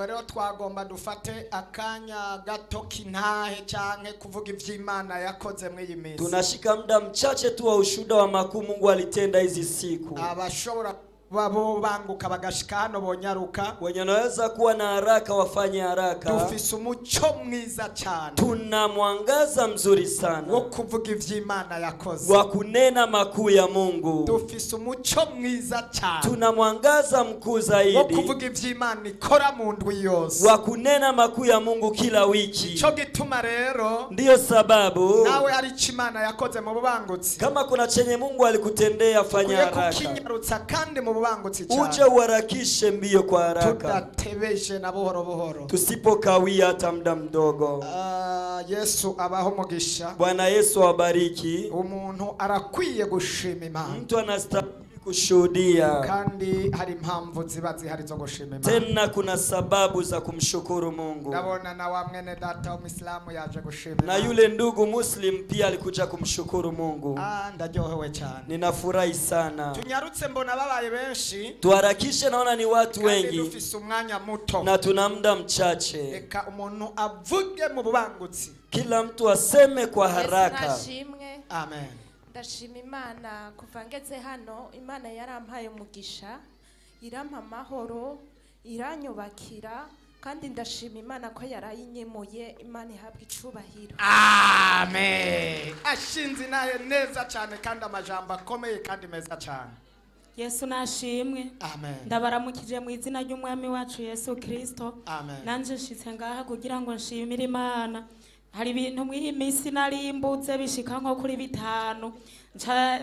rero twagomba dufate akanya gato kintahe canke kuvuga ivy'Imana yakoze mw'iyi minsi. Tunashika muda mchache tu wa ushuhuda wa makuu Mungu alitenda hizi siku. Abashobora babo banguka bagashika hano bonyaruka, wenye wanaweza kuwa na haraka wafanye haraka. Dufise umuco mwiza cyane, tuna mwangaza mzuri sana wo kuvuga ivy'Imana yakoze, wa kunena makuu ya Mungu. Dufise umuco mwiza cyane, tuna mwangaza mkuu zaidi wo kuvuga ivy'Imana ikora mu ndwi yose, wa kunena makuu ya Mungu kila wiki. Ico gituma rero, ndiyo sababu nawe hari Imana yakoze mu bubangutsi, kama kuna chenye Mungu alikutendea fanya haraka, kukinyarutsa kandi mu uje uharakishe mbio kwa haraka, tudatebeje na buhoro buhoro, tusipokawia hata muda mdogo. Yesu abaho mugisha. Bwana Yesu awabariki. Umuntu arakwiye gushima Imana, mtu anastahili kushuhudia, kandi hari impamvu ziba zihari zo gushima Imana, tena kuna sababu za kumshukuru Mungu. Ndabona na wa mwene data w'Islamu yaje gushima Imana, na yule ndugu Muslim pia alikuja kumshukuru Mungu. Ndaryohewe cyane, ninafurahi sana. Tunyarutse mbona babaye benshi, tuharakishe, naona ni watu wengi, dufise umwanya muto na tuna muda mchache. Eka umuntu avuge mu bubangutsi, kila mtu aseme kwa haraka. Amen. Ndashima Imana kuva ngeze hano, Imana yarampaye umugisha, irampa amahoro, iranyubakira, kandi ndashima Imana ko yarayinyemuye. Imana ihabwa icubahiro. Amen. Ashinzi naye neza cyane kandi amajambo akomeye kandi meza cyane. Yesu nashimwe. Amen. Ndabaramukije mu izina ry'umwami wacu Yesu Kristo. Amen. Nanje shitse ngaha kugira ngo nshimire Imana. Hari ibintu mw'iyi minsi narimbutse bishika nko kuri 5,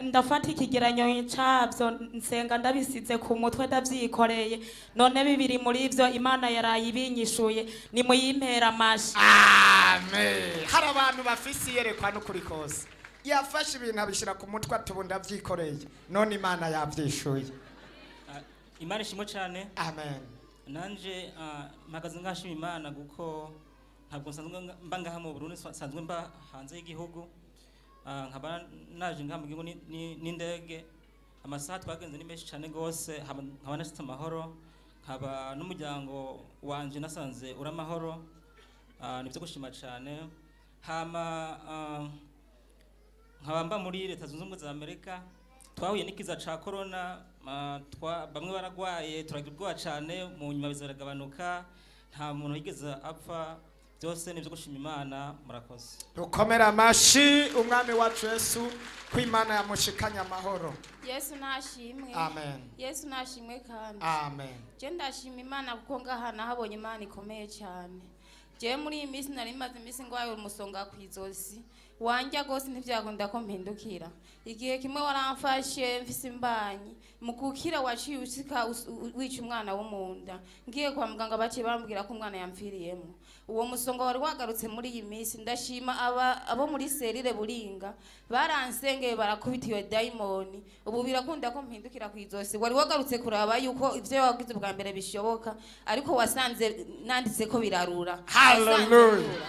ndafata ikigeranyo cyabyo nsenga ndabisize ku mutwe ndavyikoreye, none bibiri muri ivyo Imana yarayibinyishuye, ni muyimpera amashi. Amen. Hari abantu bafise yerekwa no kuri kose, yafashe ibintu abishira ku mutwe atubunda vyikoreye, none Imana yavyishuye. Imana ishimwe cyane. Amen. Nanje mpagaze ngashima Imana guko ntabwo nsanzwe mba ngaha mu Burundi, nsanzwe mba hanze y'igihugu. Nkaba naje ngaha mu gihugu n'indege, amasaha twagenze ni menshi cyane gose, nkaba nashitse amahoro, nkaba n'umuryango wanje nasanze uri amahoro, nibyo gushima cyane. Hama nkaba mba muri Leta Zunze Ubumwe za Amerika, twahuye n'ikiza ca corona, bamwe baragwaye turagirwa cyane, mu nyuma bizaragabanuka, nta muntu yigeze apfa. Byose nibyo gushima Imana. Murakoze. Dukomera amashi umwami wacu Yesu ko Imana yamushikanya amahoro. Yesu nashimwe. Amen. Yesu nashimwe kandi. Amen. Je ndashima Imana kuko ngaha nahabonye Imana ikomeye cyane. Je muri iyi minsi nari maze iminsi ngwaye umusonga kwizosi, wanja gose ntivyakunda ko mpindukira. Igihe kimwe waramfashe mfise imbanyi, mukukira waciye ushika wica umwana w'umunda. Ngiye kwa muganga baciye bambwira ko umwana yamfiriyemo. Uwo musonga wari wagarutse muri iyi minsi. Ndashima abo muri serire Buringa baransengeye barakubitiwe daimoni, ubu birakunda ko mpindukira kwizosi. Wari wagarutse kuraba yuko ivyo wagize bwa mbere bishoboka, ariko wasanze nanditse ko birarura. Hallelujah.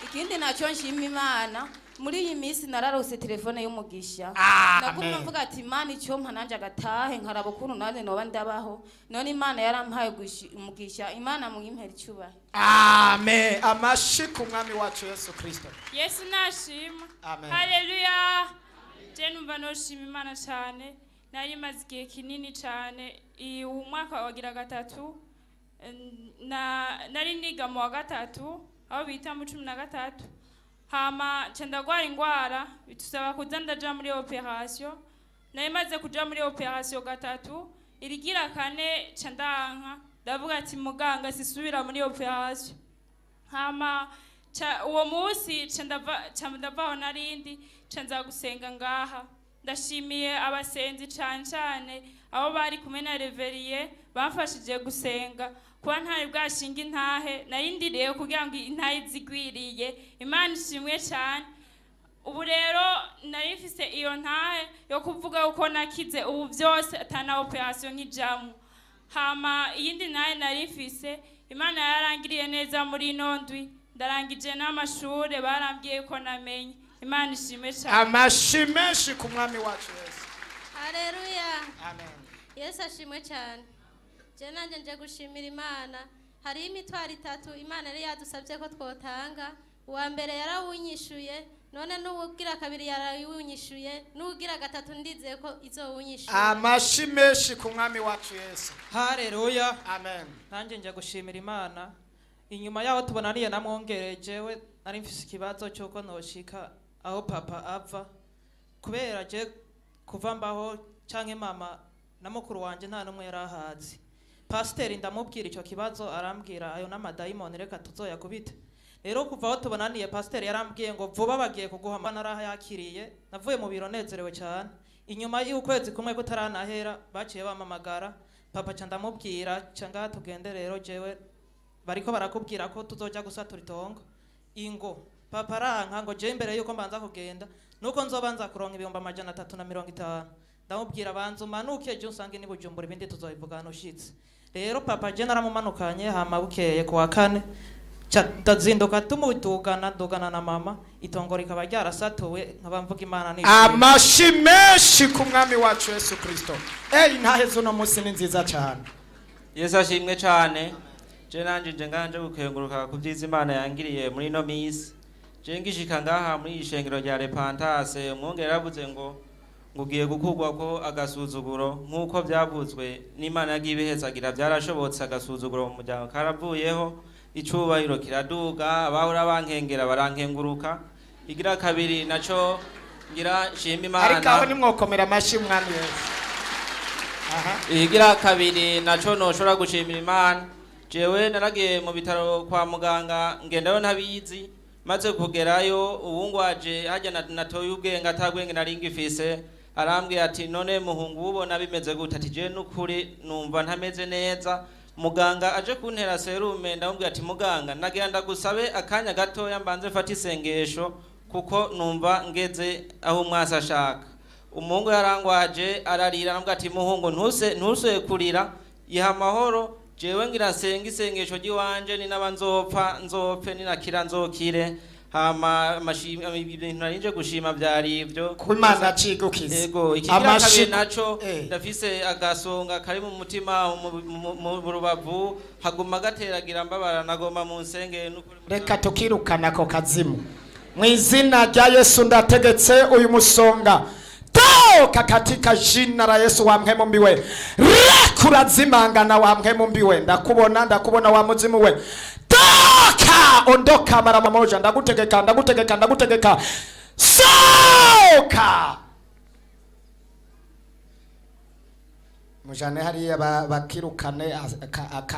Ikindi naco nshima Imana, muri iyi minsi nararose telefone y'umugisha. Nakuma mvuga ati Imana icyo mpa nanje agatahe nkaraba ukuntu nane noba ndabaho, none Imana yarampaye umugisha. Imana muyimpera icyubahiro. Amen. Amashi ku mwami wacu Yesu Kristo. Yesu nashima. Amen. Haleluya. Je numva noshima Imana cyane, nari maze igihe kinini cyane, umwaka wagira gatatu, nari niga mu wa gatatu, aho bita mu 13. Hama ndagwara ingwara bitusaba kuza ndaja muri operation, nari maze kuja muri operation gatatu, irigira kane ndanka ndavuga ati muganga sisubira muri operation. Hama uwo munsi ndavaho narindi nza gusenga ngaha. Ndashimiye abasenzi cyane abo bari kumwe na reveriye bamfashije gusenga, kuba ntari bwashinga intahe narindiriye kugira ngo intahe zigwiriye. Imana ishimwe cyane. Ubu rero nari mfise iyo ntahe yo kuvuga uko nakize ubu byose atana operation nk'ijambo. Hama iyindi ntahe nari mfise, Imana yarangiriye neza muri nondwi, ndarangije n'amashure barambwiye ko namenye. Imana ishimwe cyane. Amashimeshi ku mwami wacu Yesu. Haleluya. Amen. Yesu ashimwe cyane. Je nanje nje gushimira Imana. hari imitwaro 3 Imana yari yadusabye ko twotanga. Uwa mbere yarawunyishuye, none n'uwugira kabiri yarawunyishuye, n'uwugira gatatu ndizeye ko izowunyishuye. Amashi menshi ku mwami wacu Yesu. Haleluya. Amen. Nanjye njya gushimira Imana. Inyuma yaho tubonaniye namwongereje we ari mfise ikibazo cyuko noshika aho papa ava. Kubera je kuva mbaho canke mama na mukuru wanje nta numwe yarahazi. Pasiteri ndamubwira icyo kibazo arambwira ayo n'amadayimoni reka tuzoyakubite. Rero kuva aho tubonaniye pasiteri yarambwiye ngo vuba bagiye kuguha naraha yakiriye. Navuye mu biro nezerewe cyane. Inyuma y'ukwezi kumwe kutaranahera baciye bamamagara. Papa ca ndamubwira canga tugende rero jewe bariko barakubwira ko tuzoja gusatura itongo. Ingo papa aranka ngo je imbere yuko mbanza kugenda nuko nzobanza kuronka 350. Ndamubwira banza umanuke je usange ni Bujumbura ibindi tuzoyivugana ushitse. Rero papa je naramumanukanye hama bukeye ku wa kane ndazinduka tumudugana na mama itongo rikaba ryarasatuwe nkaba mvuga Imana ni amashi menshi ku mwami wacu Yesu Kristo. Intahe z'uno munsi ni nziza cyane. Yesu ashimwe cyane. Je nanje nganje gukenguruka ku byiza Imana yangiriye muri no misi. Je ngishika ngaha muri ishengero rya Repentance umwongera yaravuze ngo ngugiye gukugwa ko agasuzuguro nkuko byavuzwe n'Imana yagibihezagira byarashobotse agasuzuguro mu muryango karavuyeho icubahiro kiraduga abahora bankengera barankenguruka. Igira kabiri naco ngira shima Imana ariko aho nimwokomera amashi mwami Yesu. Igira kabiri naco noshobora gushimira Imana. Jewe naragiye mu bitaro kwa muganga ngendayo ntabizi maze kugerayo uwungwaje hajya natoye ubwenge atagwenge naringifise arambwiye ati none muhungu ubona bimeze gute ati je nukuri numva ntameze neza. Muganga aje kuntera serume ndamubwira ati muganga nagira ndagusabe akanya gatoya mbanze mfata isengesho kuko numva ngeze aho mwasa shaka. Umuhungu yarangwaje ararira arambwira ati muhungu ntuse kurira yiha amahoro jewe ngira senga isengesho giwanje ni nabanzopfa nzopfe ninakira nzokire. Hama ibintu narinje gushima byari ivyo kumana cigukiza. Yego ikigira kabiri naco ndafise agasonga kari mu mutima mu rubavu haguma gateragira mbabara nagoma mu nsenge n'ukuri. Reka tukirukana ko kazimu mu izina rya Yesu ndategetse uyu musonga toka katika jina la Yesu wa mpemu mbiwe kurazimangana wa mpemu mbiwe ndakubona wa muzimu we toka ondoka mara moja ndagutegeka soka mujane hariya bakirukane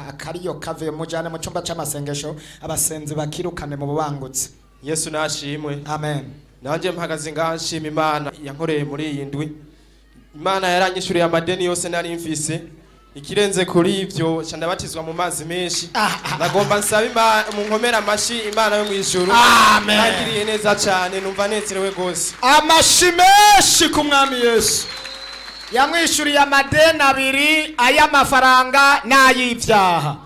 akariyo kave mujane mu cyumba cy'amasengesho abasenzi bakirukane mu bubangutse. Yesu nashimwe. Amen. Nanje mpagaze ngashima Imana yankoreye muri iyi ndwi. Imana yaranyishuriye amadeni yose nari mfise. Ikirenze kuri ivyo candabatizwa mu mazi menshi. Nagomba nsaba mu nkomera amashi Imana yo mwijuru. Amen. Nagiriye neza cyane numva nezerewe gose. Amashi menshi ku mwami Yesu. Yamwishuriye amadeni 2 ay'amafaranga n'ay'ivyaha.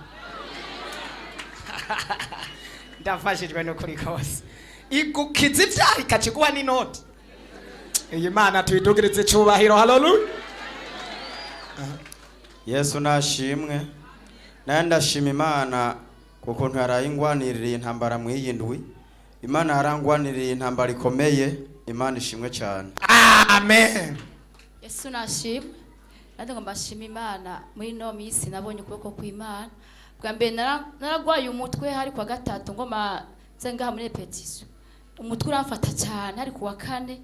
Ndafashijwe no kuri kose. Igukiza ivyaha ikakiguha n'inoti. Iyi Mana tuyidugirize cyubahiro. Hallelujah. Yesu nashimwe. Naye ndashima Imana kuko ntarayingwanirira intambara mu yindwi. Imana yarangwanirira intambara ikomeye. Imana ishimwe cyane. Amen. Yesu nashimwe. Nandi ngomba shima Imana muri no misi nabonye ukuboko kw'Imana. Bwa mbere naragwaye umutwe hari kwa gatatu ngoma zenga muri repetition. Umutwe uramfata cyane hari kuwa kane.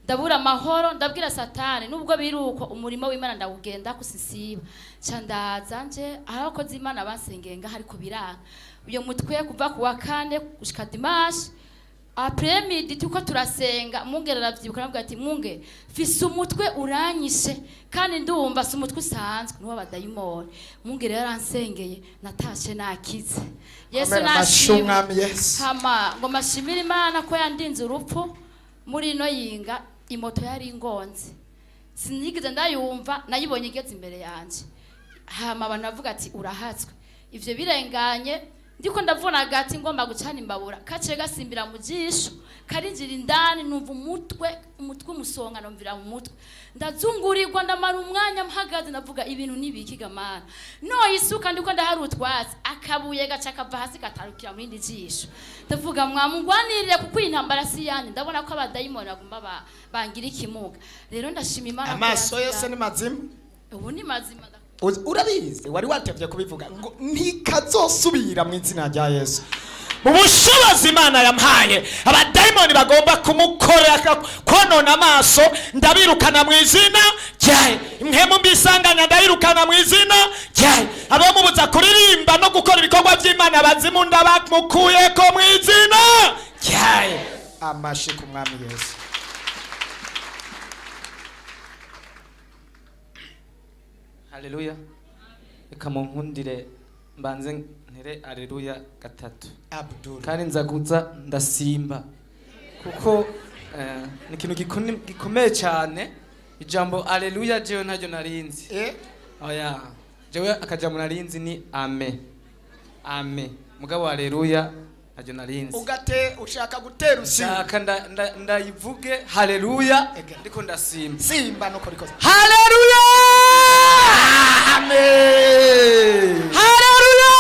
Ndabura amahoro ndabwira Satani nubwo biruko umurimo w'Imana ndawugenda kusisiba candaza nje abakozi Imana basengenga hari kubiranga uyo mutwe kuva kuwa kane gushika dimanche après midi tuko turasenga mungera ravyibuka nabwo ati munge fise umutwe uranyishe kandi ndumva se umutwe usanzwe nuwa badayimoni mungera yaransengeye natashe nakize. Yesu nashimwe. Hama ngo mashimira Imana ko yandinze urupfu muri no yinga imoto yari ingonze sinigeze ndayumva nayibonye igeze imbere yanje. Hama abantu bavuga ati urahatswe ivyo birenganye ndiko ndavuna agati ngomba gucana imbabura kaciye gasimbira mu jisho karinjira indani numva umutwe umusonga nomvira mu mutwe ndazungurirwa ndamara umwanya mpagaze ndavuga ibintu nibiki gamana no isuka ndiko ndahari utwatsi akabuye gaca kava hasi katarukira mu rindi jisho ndavuga mwamungwanirire kuko intambara si yandi ndabona ko abadayimoni bagomba bangira ikimuga rero ndashima Imana amaso yose ni mazima ubu ni mazima urabizi wari watevye kubivuga ngo ntikazosubira mu izina rya Yesu mu bushobozi Imana yampaye abadayimoni bagomba kumukorera konona amaso ndabirukana mu izina ryayo impemu mbisanganya ndabirukana mu izina ryayo abo mubuza kuririmba no gukora ibikorwa by'Imana bazimu ndabamukuyeko mu izina ryayo amashi ku mwami Yesu. Haleluya. Reka munkundire mbanze ntere haleluya gatatu. Abdul. Kandi nzaguza ndasimba. Kuko ni ikintu gikomeye cyane. Ijambo haleluya jewe ntajyo narinzi. Oya. Jewe akajambo narinzi ni amen. Amen. Mugabo haleluya ntajyo narinzi. Ugate ushaka gutera usimba. Shaka ndayivuge haleluya ndiko ndasimba. Simba nuko rikoze. Haleluya! Amen. Haleluya!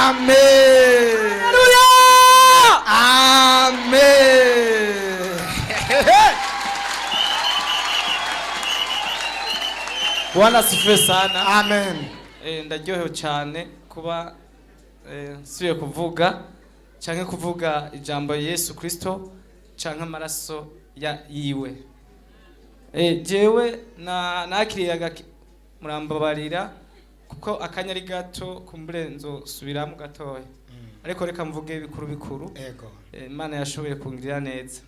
Amen. Haleluya! Amen. Bwana sifiwe sana. Amen. Ndaryohewe cyane kuba subiye kuvuga canke kuvuga ijambo Yesu Kristo canke amaraso yiwe. Jewe nakiriye murambabarira kuko akanyari gato kumbure nzosubiramo gatoya ariko reka mvuge bikuru ego Imana yashoboye kungirira neza.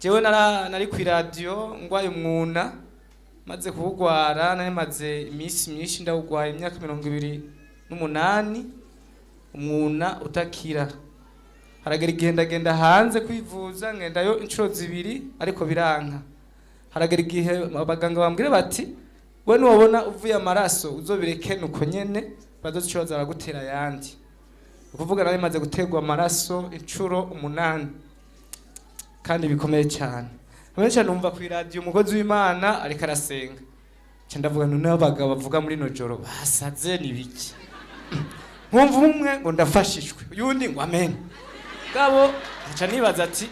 Jewe nari ku radio ngwaye umwuna maze kuwugwara nari maze iminsi myinshi ndawugwaye imyaka 28 umwuna utakira haragera igendagenda hanze kwivuza ngendayo inshuro zibiri ariko biranka haragera igihe abaganga bambwire bati we nuwabona uvuye amaraso uzobireke nuko nyene bazozicoza baragutera yandi ukuvuga nari maze gutegwa amaraso inshuro 8 kandi bikomeye cyane benshi numva ku radio umugozi w'Imana ariko arasenga cyo ndavuga none abagabo bavuga muri no joro basaze nibiki nkumva umwe ngo ndafashishwe yundi ngo amen gabo aca nibaza ati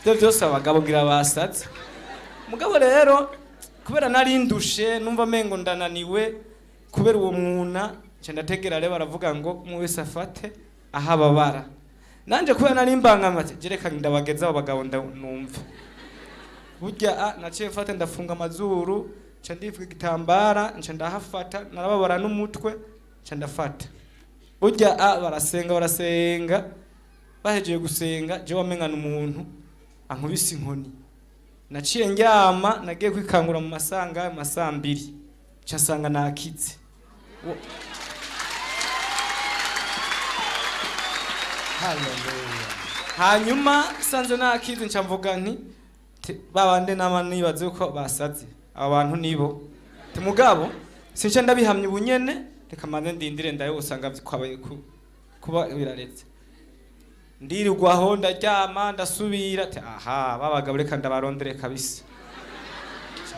byo byose abagabo ngira basaze mugabo rero kubera nari ndushe numva mengo ndananiwe kubera uwo mwuna cyo ndategera rero baravuga ngo mu wese afate ahababara nanje kubera nari mbangamate jereka ndabageza abagabo numva burya naciye mfata ndafunga amazuru cyo ndifuka igitambara cyo ndahafata narababara n'umutwe cyo ndafata burya barasenga bahejeje gusenga je wamengana umuntu ankubise inkoni naciye njyama nagiye kwikangura mu masanga 2 cyasanga nakize haleluya hanyuma sanze nakize ncamvuga nti babande nibaze uko basaze abantu nibo mugabo since ndabihamye ubunyene reka mande ndindire ndayo usanga kwabaye kuba biraretse ndirugwaho ndaryama ndasubira aha babagabo reka ndabarondere kabisa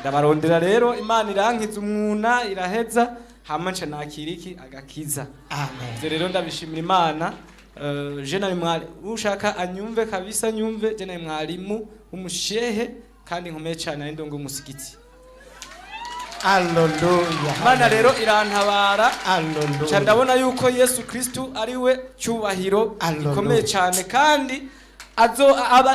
ndabarondera rero Imana irankiza umwuna iraheza hama nce nakiriki agakiza amen rero ndabishimira Imana je nari mwari ushaka anyumve kabisa nyumve je nari mwarimu umushehe kandi nkomeye cyane ari ndongo musigiti. Haleluya. Mana rero irantabara. Haleluya. Cyandabona yuko Yesu Kristo ari we cyubahiro gikomeye cyane kandi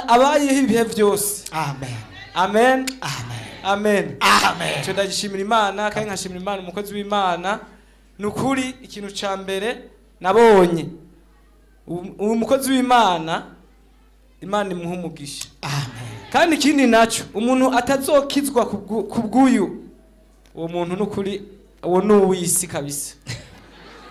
abayeho ibihe byose. Amen. Amen. Amen. Amen. Amen. Cyo ndagishimira Imana kandi nkashimira Imana umukozi w'Imana. Nukuri ikintu ca mbere nabonye umukozi w'Imana Imana imuha umugisha. Amen. Kandi ikindi naco umuntu atazokizwa kubwuyu uwo muntu nukuri uwo nuwisi kabisa.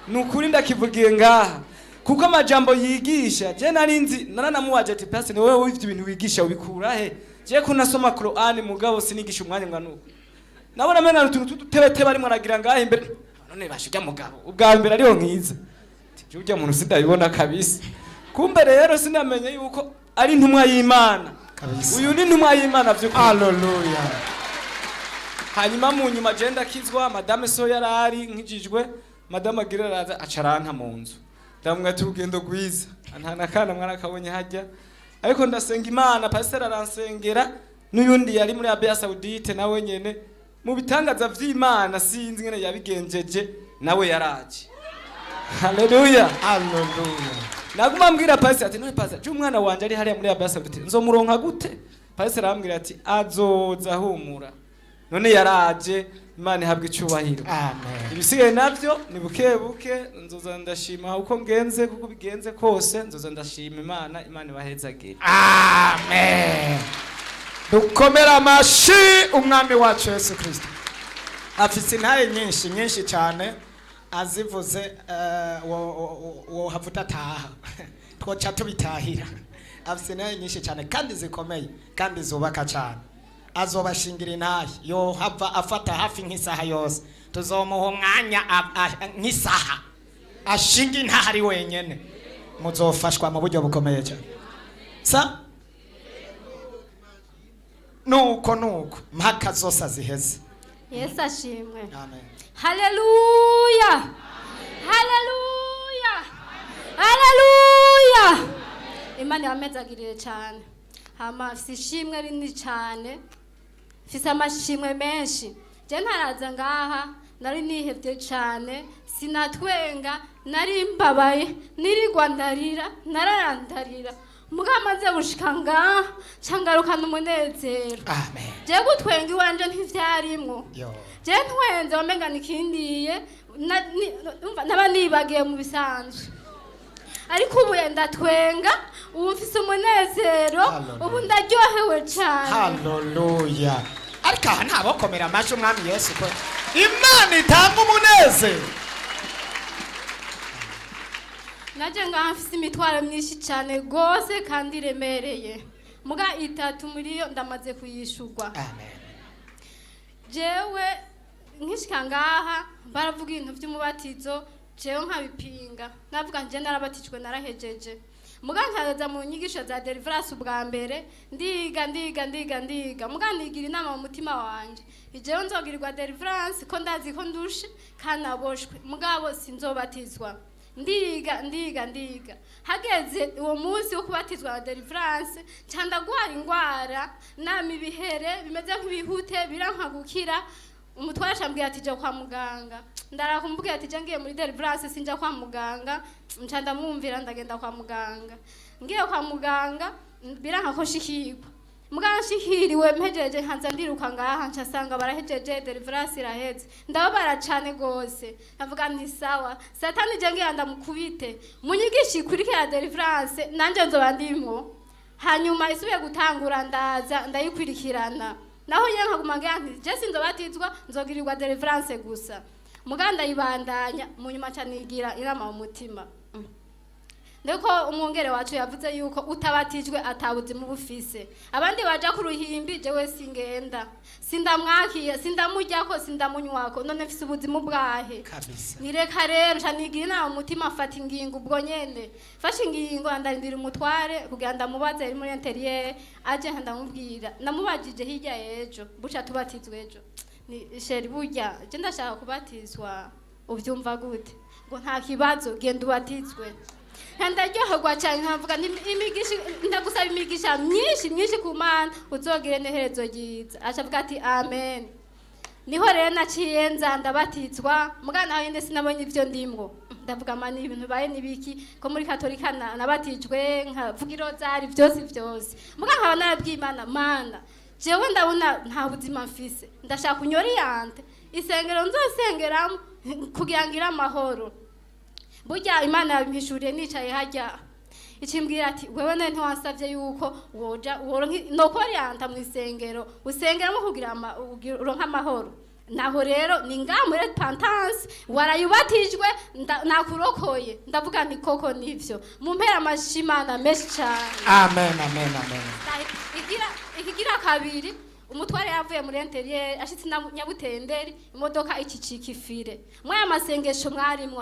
Nukuri ndakivugiye ngaha kuko amajambo yigisha je narinzi naranamuwaje ati pastor wewe wivye ibintu wigisha ubikura he je kunasoma Qur'an mugabo sinigisha umwanya ngwa nuko nabona mena utuntu tutebete bari mwaragira ngaha imbere none bashujya mugabo ubwa mbere ariho nkiza ujya muntu sindabibona kabisa. Kumbe rero sinamenye yuko ari intumwa y'Imana. Uyu ni intumwa y'Imana by'ukuri. Hallelujah. Hanyuma mu nyuma je ndakizwa, madame so yarari nkijijwe, madame agira araza acaranta mu nzu. Ndamwe tugendo gwiza. Antana kana mwana kabonye hajya. Ariko ndasenga Imana, pastor aransengera n'uyundi yari muri Arabia Saudite nawe nyene mu bitangaza vy'Imana sinzi ngene yabigenjeje nawe yaraje. Hallelujah. Hallelujah. Naguma mbwira pastor ati none pastor umwana wanje ari hariya muri Arabia Saudite nzomuronka gute? Pastor arambwira ati azoza humura. None yaraje, Imana ihabwe icubahiro. Amen. Ibisigaye navyo ni buke buke, nzoza ndashima uko ngenze kuko bigenze kose, nzoza ndashima Imana, Imana ibahezagire. Amen. Dukomera amashi umwami wacu Yesu Kristo. Afise intahe nyinshi cyane azivuze wo havuta taha. Twoca tubitahira. Afise intahe nyinshi cyane kandi zikomeye kandi zubaka cyane. Azobashingira intahe yo hava afata hafi nk'isaha yose. Tuzomuha umwanya nk'isaha. Ashinga intahe ari wenyene. Muzofashwa mu buryo bukomeye cyane. Nuko mpaka zose ziheze. Yesu ashimwe. Amen. Haleluya. Haleluya. Haleluya. Imana yamezagirire cyane. Hama sishimwe rinini cyane. Fise amashimwe menshi. Je ntaraza ngaha nari nihevye cyane, sinatwenga, nari mbabaye, nirigwa ndarira, nararandarira. Mugamaze gushika ngaha cangarukana umunezero. Amen. Je gutwenga iwanje ntivyarimwo. Je ntwenze wamenga nikindiye naba nibagiye mu bisanzwe. Ariko ubu ndatwenga, ubu mfise umunezero, ubu ndaryohewe cyane. Hallelujah. Ariko aha ntabokomera amashi umwami Yesu ko Imana itanga umunezero. Naje ngaha mfise imitwaro myinshi cyane gose kandi remereye. Muga 3 muri yo ndamaze kuyishurwa. Amen. Jewe nkishika ngaha baravuga ibintu by'umubatizo, jewe nkabipinga. Navuga nje narabatijwe narahejeje. Muga nkaza mu nyigisho za deliverance ubwa mbere, ndiga. Muga nigira inama mu mutima wanje. Jewe nzogirirwa deliverance ko ndazi ko ndushe kanaboshwe. Mugabo sinzobatizwa. Ndiga. Hageze uwo munsi wo kubatizwa deliverance, cyanda guhara ingwara, nami bihere bimeze nk'ibihute biranka gukira. Umutwara shambwiye ati je kwa muganga. Ndarakumbuye ati je ngiye muri deliverance sinja kwa muganga, ncanda mwumvira ndagenda kwa muganga. Ngiye kwa muganga biranka ko shikirwa. Muganshikiriwe mpejeje hanza ndiruka ngaha ncasanga barahejeje deliverance iraheze. Ndababara cyane gose. Navuga nti sawa. Satani je ngiye ndamukubite. Munyigishi kuri ya deliverance nanje nzoba ndimwo. Hanyuma isubiye gutangura ndaza ndayikurikirana. Naho yenka kumangira nti je sinzobatizwa nzogirirwa deliverance gusa. Muganda yibandanya munyuma cyanigira irama mu mutima. Ndeko umwongere wacu yavuze yuko utabatijwe atabuzi mu bufise. Abandi baja ku ruhimbi jewe singenda. Sindamwakiye, sindamujyako, sindamunywako. None mfise ubuzima bwahe. Kabisa. Nireka rero cyanigira inama mu mutima afata ingingo ubwo nyene. Fasha ingingo andandira umutware kugira ndamubaze ari muri interieur aje ndamubwira. Namubajije hirya ejo, buca tubatizwe ejo. Ni sheri burya, je ndashaka kubatizwa. Uvyumva gute? Ngo nta kibazo genda ubatizwe. Ndaryoherwa cyane nkavuga imigisha ndagusaba imigisha myinshi ku Mana uzogire neherezo ryiza. Acavuga ati amen. Niho rero naciye nza ndabatizwa, mugana aho inde sinabonye ivyo ndimwo. Ndavuga Mana ibintu baye nibiki ko muri Katolika nabatijwe nkavuga irozari byose. Mugana nkaba narabwiye Mana jewe ndabona nta buzima mfise. Ndashaka kunyori yante. Isengero nzosengeramo kugira ngira amahoro. Burya Imana yabimpishuriye nicaye hajya. Ikimbwira ati wewe none ntiwansavye yuko woja no koriyanta mu isengero usengeramo kugira uronka amahoro. Naho rero ni ngamwe repentance warayubatijwe nakurokoye. Ndavuga nti koko nivyo. Mumpera amashimana menshi cyane. Amen. Ikigira kabiri umutware yavuye muri interieur ashitse na Nyabutenderi imodoka ikicika ifire mwaya masengesho mwarimwo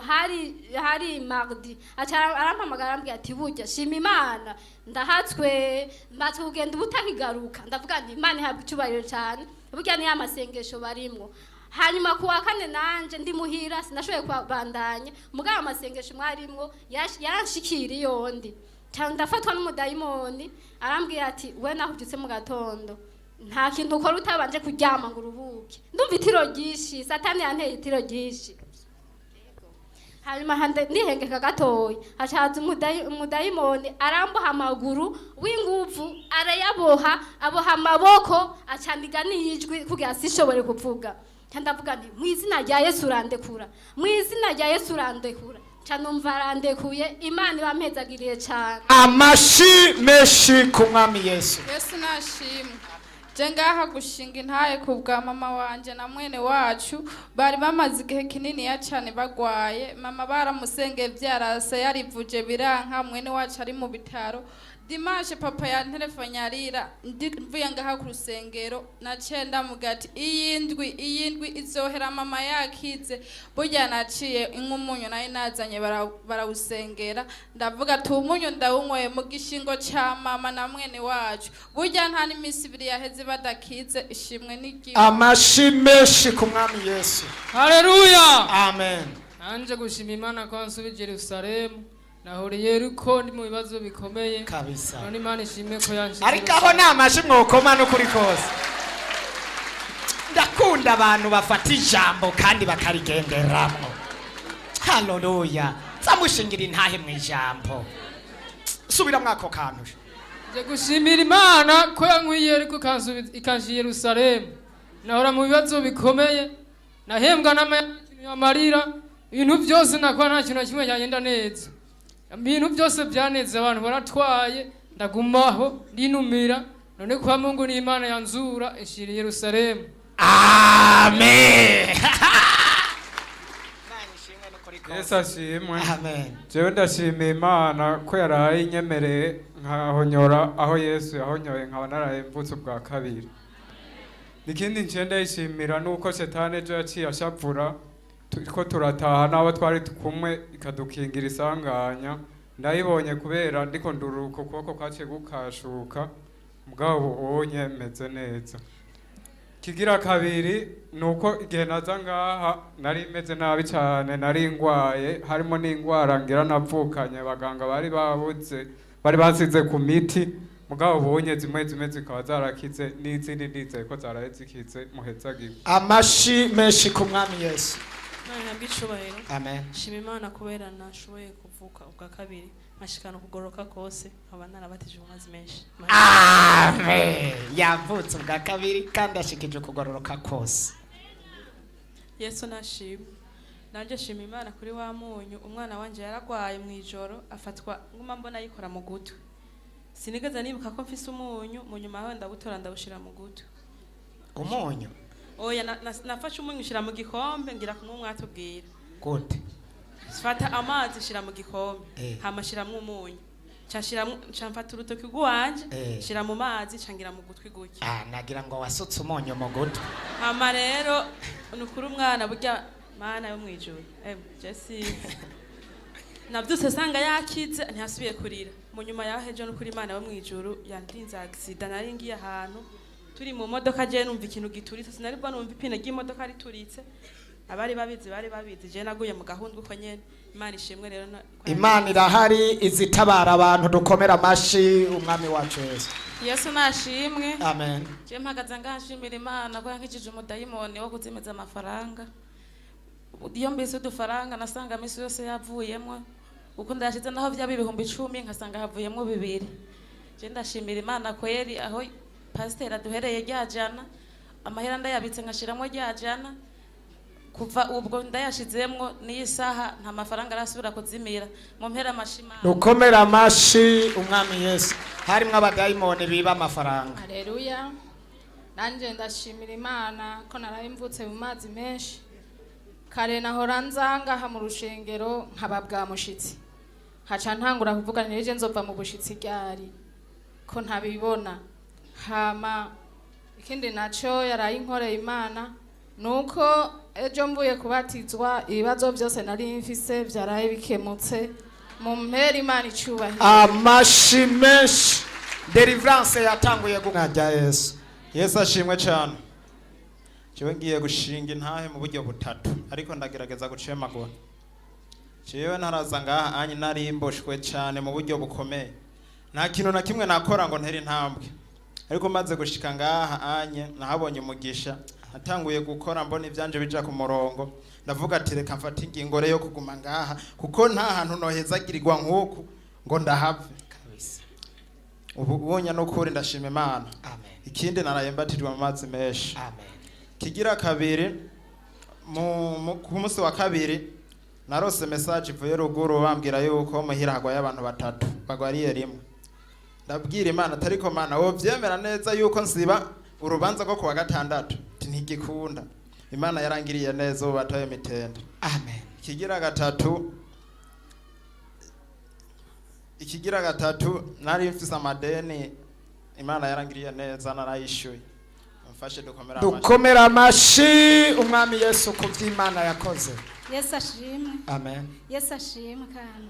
hari mardi arampamagara ambwiye ati burya shima Imana ndahatswe mbatse kugenda ubutakigaruka ndavuga nti Imana ihabwe icyubahiro cyane burya ni amasengesho barimwo hanyuma kuwa kane nanje ndi muhira sinashoboye kubandanya mugabo amasengesho mwarimwo yaranshikira yondi ndafatwa n'umudayimoni arambwira ati we nahubyutse mu gatondo nta kintu ukora utabanje kuryama ngo uruhuke ndumva itiro ryinshi satani yanteye itiro ryinshi hanyuma ndihengeka gatoya hacaza umudayimoni aramboha amaguru w'inguvu arayaboha aboha amaboko acandiga n'iyijwi kugira sishobore kuvuga ndavuga nti mu izina rya Yesu urandekura mu izina rya Yesu urandekura canumva arandekuye Imana ibampezagiriye cyane amashi meshi ku mwami Yesu Yesu nashimwe je ngaha gushinga intahe ku bwa mama wanje na mwene wacu bari bamaze igihe kinini ya cyane bagwaye mama baramusengeye vyarase yarivuje biranka mwene wacu ari mu bitaro dimanche papa ya telefone yarira mvuye ngaha ku rusengero naciye ndamugati iyindwi izohera mama yakize burya naciye inkumunyu nayo nazanye barawusengera ndavuga ati umunyu ndawunyweye mu gishingo ca mama na mwene wacu burya nta n'imisi ibiri yaheze badakize ishimwe n'igihe amashi meshi ku mwami Yesu haleluya amen anje gushima Imana ko nsubije Yerusalemu nahuriye ruko ndi mu bibazo bikomeye kabisa none Imana ishimwe ko yanshije ariko aho namashi mwokoma no kuri kose ndakunda abantu bafata ijambo kandi bakarigenderamo haleluya zamushingira intahe mu ijambo subira mwako kantu je gushimira Imana ko yankwiye ariko ikanshije Yerusalemu nahora mu bibazo bikomeye nahembwa n'amarira ibintu byose nakora nta kintu kimwe cyagenda neza ibintu byose byaneze abantu baratwaye ndagumaho ndinumira none kwa Mungu ni Imana yanzura ishiri Yerusalemu amen Yesu ashimwe amen jewe ndashimiye Imana ko yaraye inyemereye nkahonyora aho Yesu yahonyoye nkaba naraye mvutse bwa kabiri nikindi ncenda yishimira nuko Shetani ejo yaciye ashapfura ko turataha n'abo twari kumwe ikadukingira isanganya ndayibonye kubera ndiko nduruko kuboko kwaciye gukashuka mugabo ubonye meze neza kigira kabiri nuko igihe naza ngaha nari meze nabi cyane nari ngwaye harimo n'ingwara ngira navukanye abaganga bari babuze bari basize ku miti mugabo ubonye zimwe zikaba zarakize n'izindi ndizeye ko zaraye zikize muhezagiwe amashi meshi ku mwami Yesu Mana bw'icubahiro amen shima Imana kubera nashoboye kuvuka ubwa kabiri mashikana kugoroka kose nkaba narabatije mu mazi menshi amen yavutse ubwa kabiri kandi ashikije kugororoka kose Yesu nashima nanje shima Imana kuri wa munyu umwana wanje yaragwaye mu ijoro afatwa nguma mbona yikora mu gutu sinigeze nibuka ko mfise umunyu mu nyuma aho ndabutora ndabushira mu gutu umunyu oya nafashe umunyu shira mu gikombe ngira kumwe mwatubwira gute fata amazi shira mu gikombe hama shiramwe umunyu camfata urutoki rwanje shira mu mazi cangira mu gutwi guke nagira ngo wasutse umunyu mu gutwi hama rero nukuri umwana burya Mana yo mwijuru Jesse navyuse sanga yakize ntiyasubiye kurira mu nyuma yaheje nukuri Imana yo mwijuru yandinze accident nari ngiye ahantu turi mu modoka je numva ikintu gituritse sinari bwa numva ipine ry'imodoka rituritse abari babizi je naguye mu gahundwe uko nyene Imana ishimwe rero Imana irahari izitabara abantu dukomera amashi umwami wacu Yesu Yesu nashimwe amen je mpagaze ngashimira Imana ko yankijije umudayimoni wo kuzimeza amafaranga iyo mbese udufaranga nasanga misi yose yavuyemo uko ndashize naho vya 10,000 nkasanga havuyemo 2 je ndashimira Imana kweri aho pasiteri aduhereye ryajana amahera ndayabitse nkashiramo ryajana kuva ubwo ndayashizemwo n'isaha nta mafaranga arasubira kuzimira mu mpera amashima dukomera amashi umwami Yesu harimo abadayimoni biba amafaranga haleluya nanje ndashimira Imana ko narayimvutse mu mazi menshi kare nahora nzanga ha mu rushengero nkababwa mushitsi haca ntangura kuvuga nije nzova mu bushitsi ryari ko ntabibona hama ikindi naco yaraye inkoreye Imana nuko ejo mvuye kubatizwa ibibazo byose nari mfise byaraye bikemutse mu mpera Imana icubahiro. Amashi menshi deliverance yatanguye gukajya Yesu. Yesu ashimwe cyane. Jewe ngiye gushinga intahe mu buryo butatu ariko ndagerageza gucemagura. Jewe ntaraza ngaha anyi nari mboshwe cyane mu buryo bukomeye. Nta kintu na kimwe nakora ngo ntere intambwe. Ariko maze gushika ngaha anye nahabonye umugisha. Natanguye gukora mbona ivyanje bija ku murongo. Ndavuga ati reka mfate ingingo yo kuguma ngaha kuko nta hantu nohezagirirwa nkuku ngo ndahave kabisa. Ubunya no kuri ndashima Imana. Amen. Ikindi narayembatijwe mu mazi menshi. Amen. Kigira kabiri ku munsi wa kabiri narose message ivuye ruguru bambwira yuko muhira hagwaye abantu batatu bagwariye rimwe. Ndabwira Imana atariko Mana wo vyemera neza yuko nsiba urubanza rwo kuwa gatandatu ntigikunda. Imana yarangiriye neza ubu bataye mitende. Amen. Ikigira gatatu nari mfise amadeni Imana yarangiriye neza narayishuye. Mfashe dukomera amashi umwami Yesu kuvy'Imana yakoze. Yesu ashimwe. Amen. Yesu ashimwe kandi.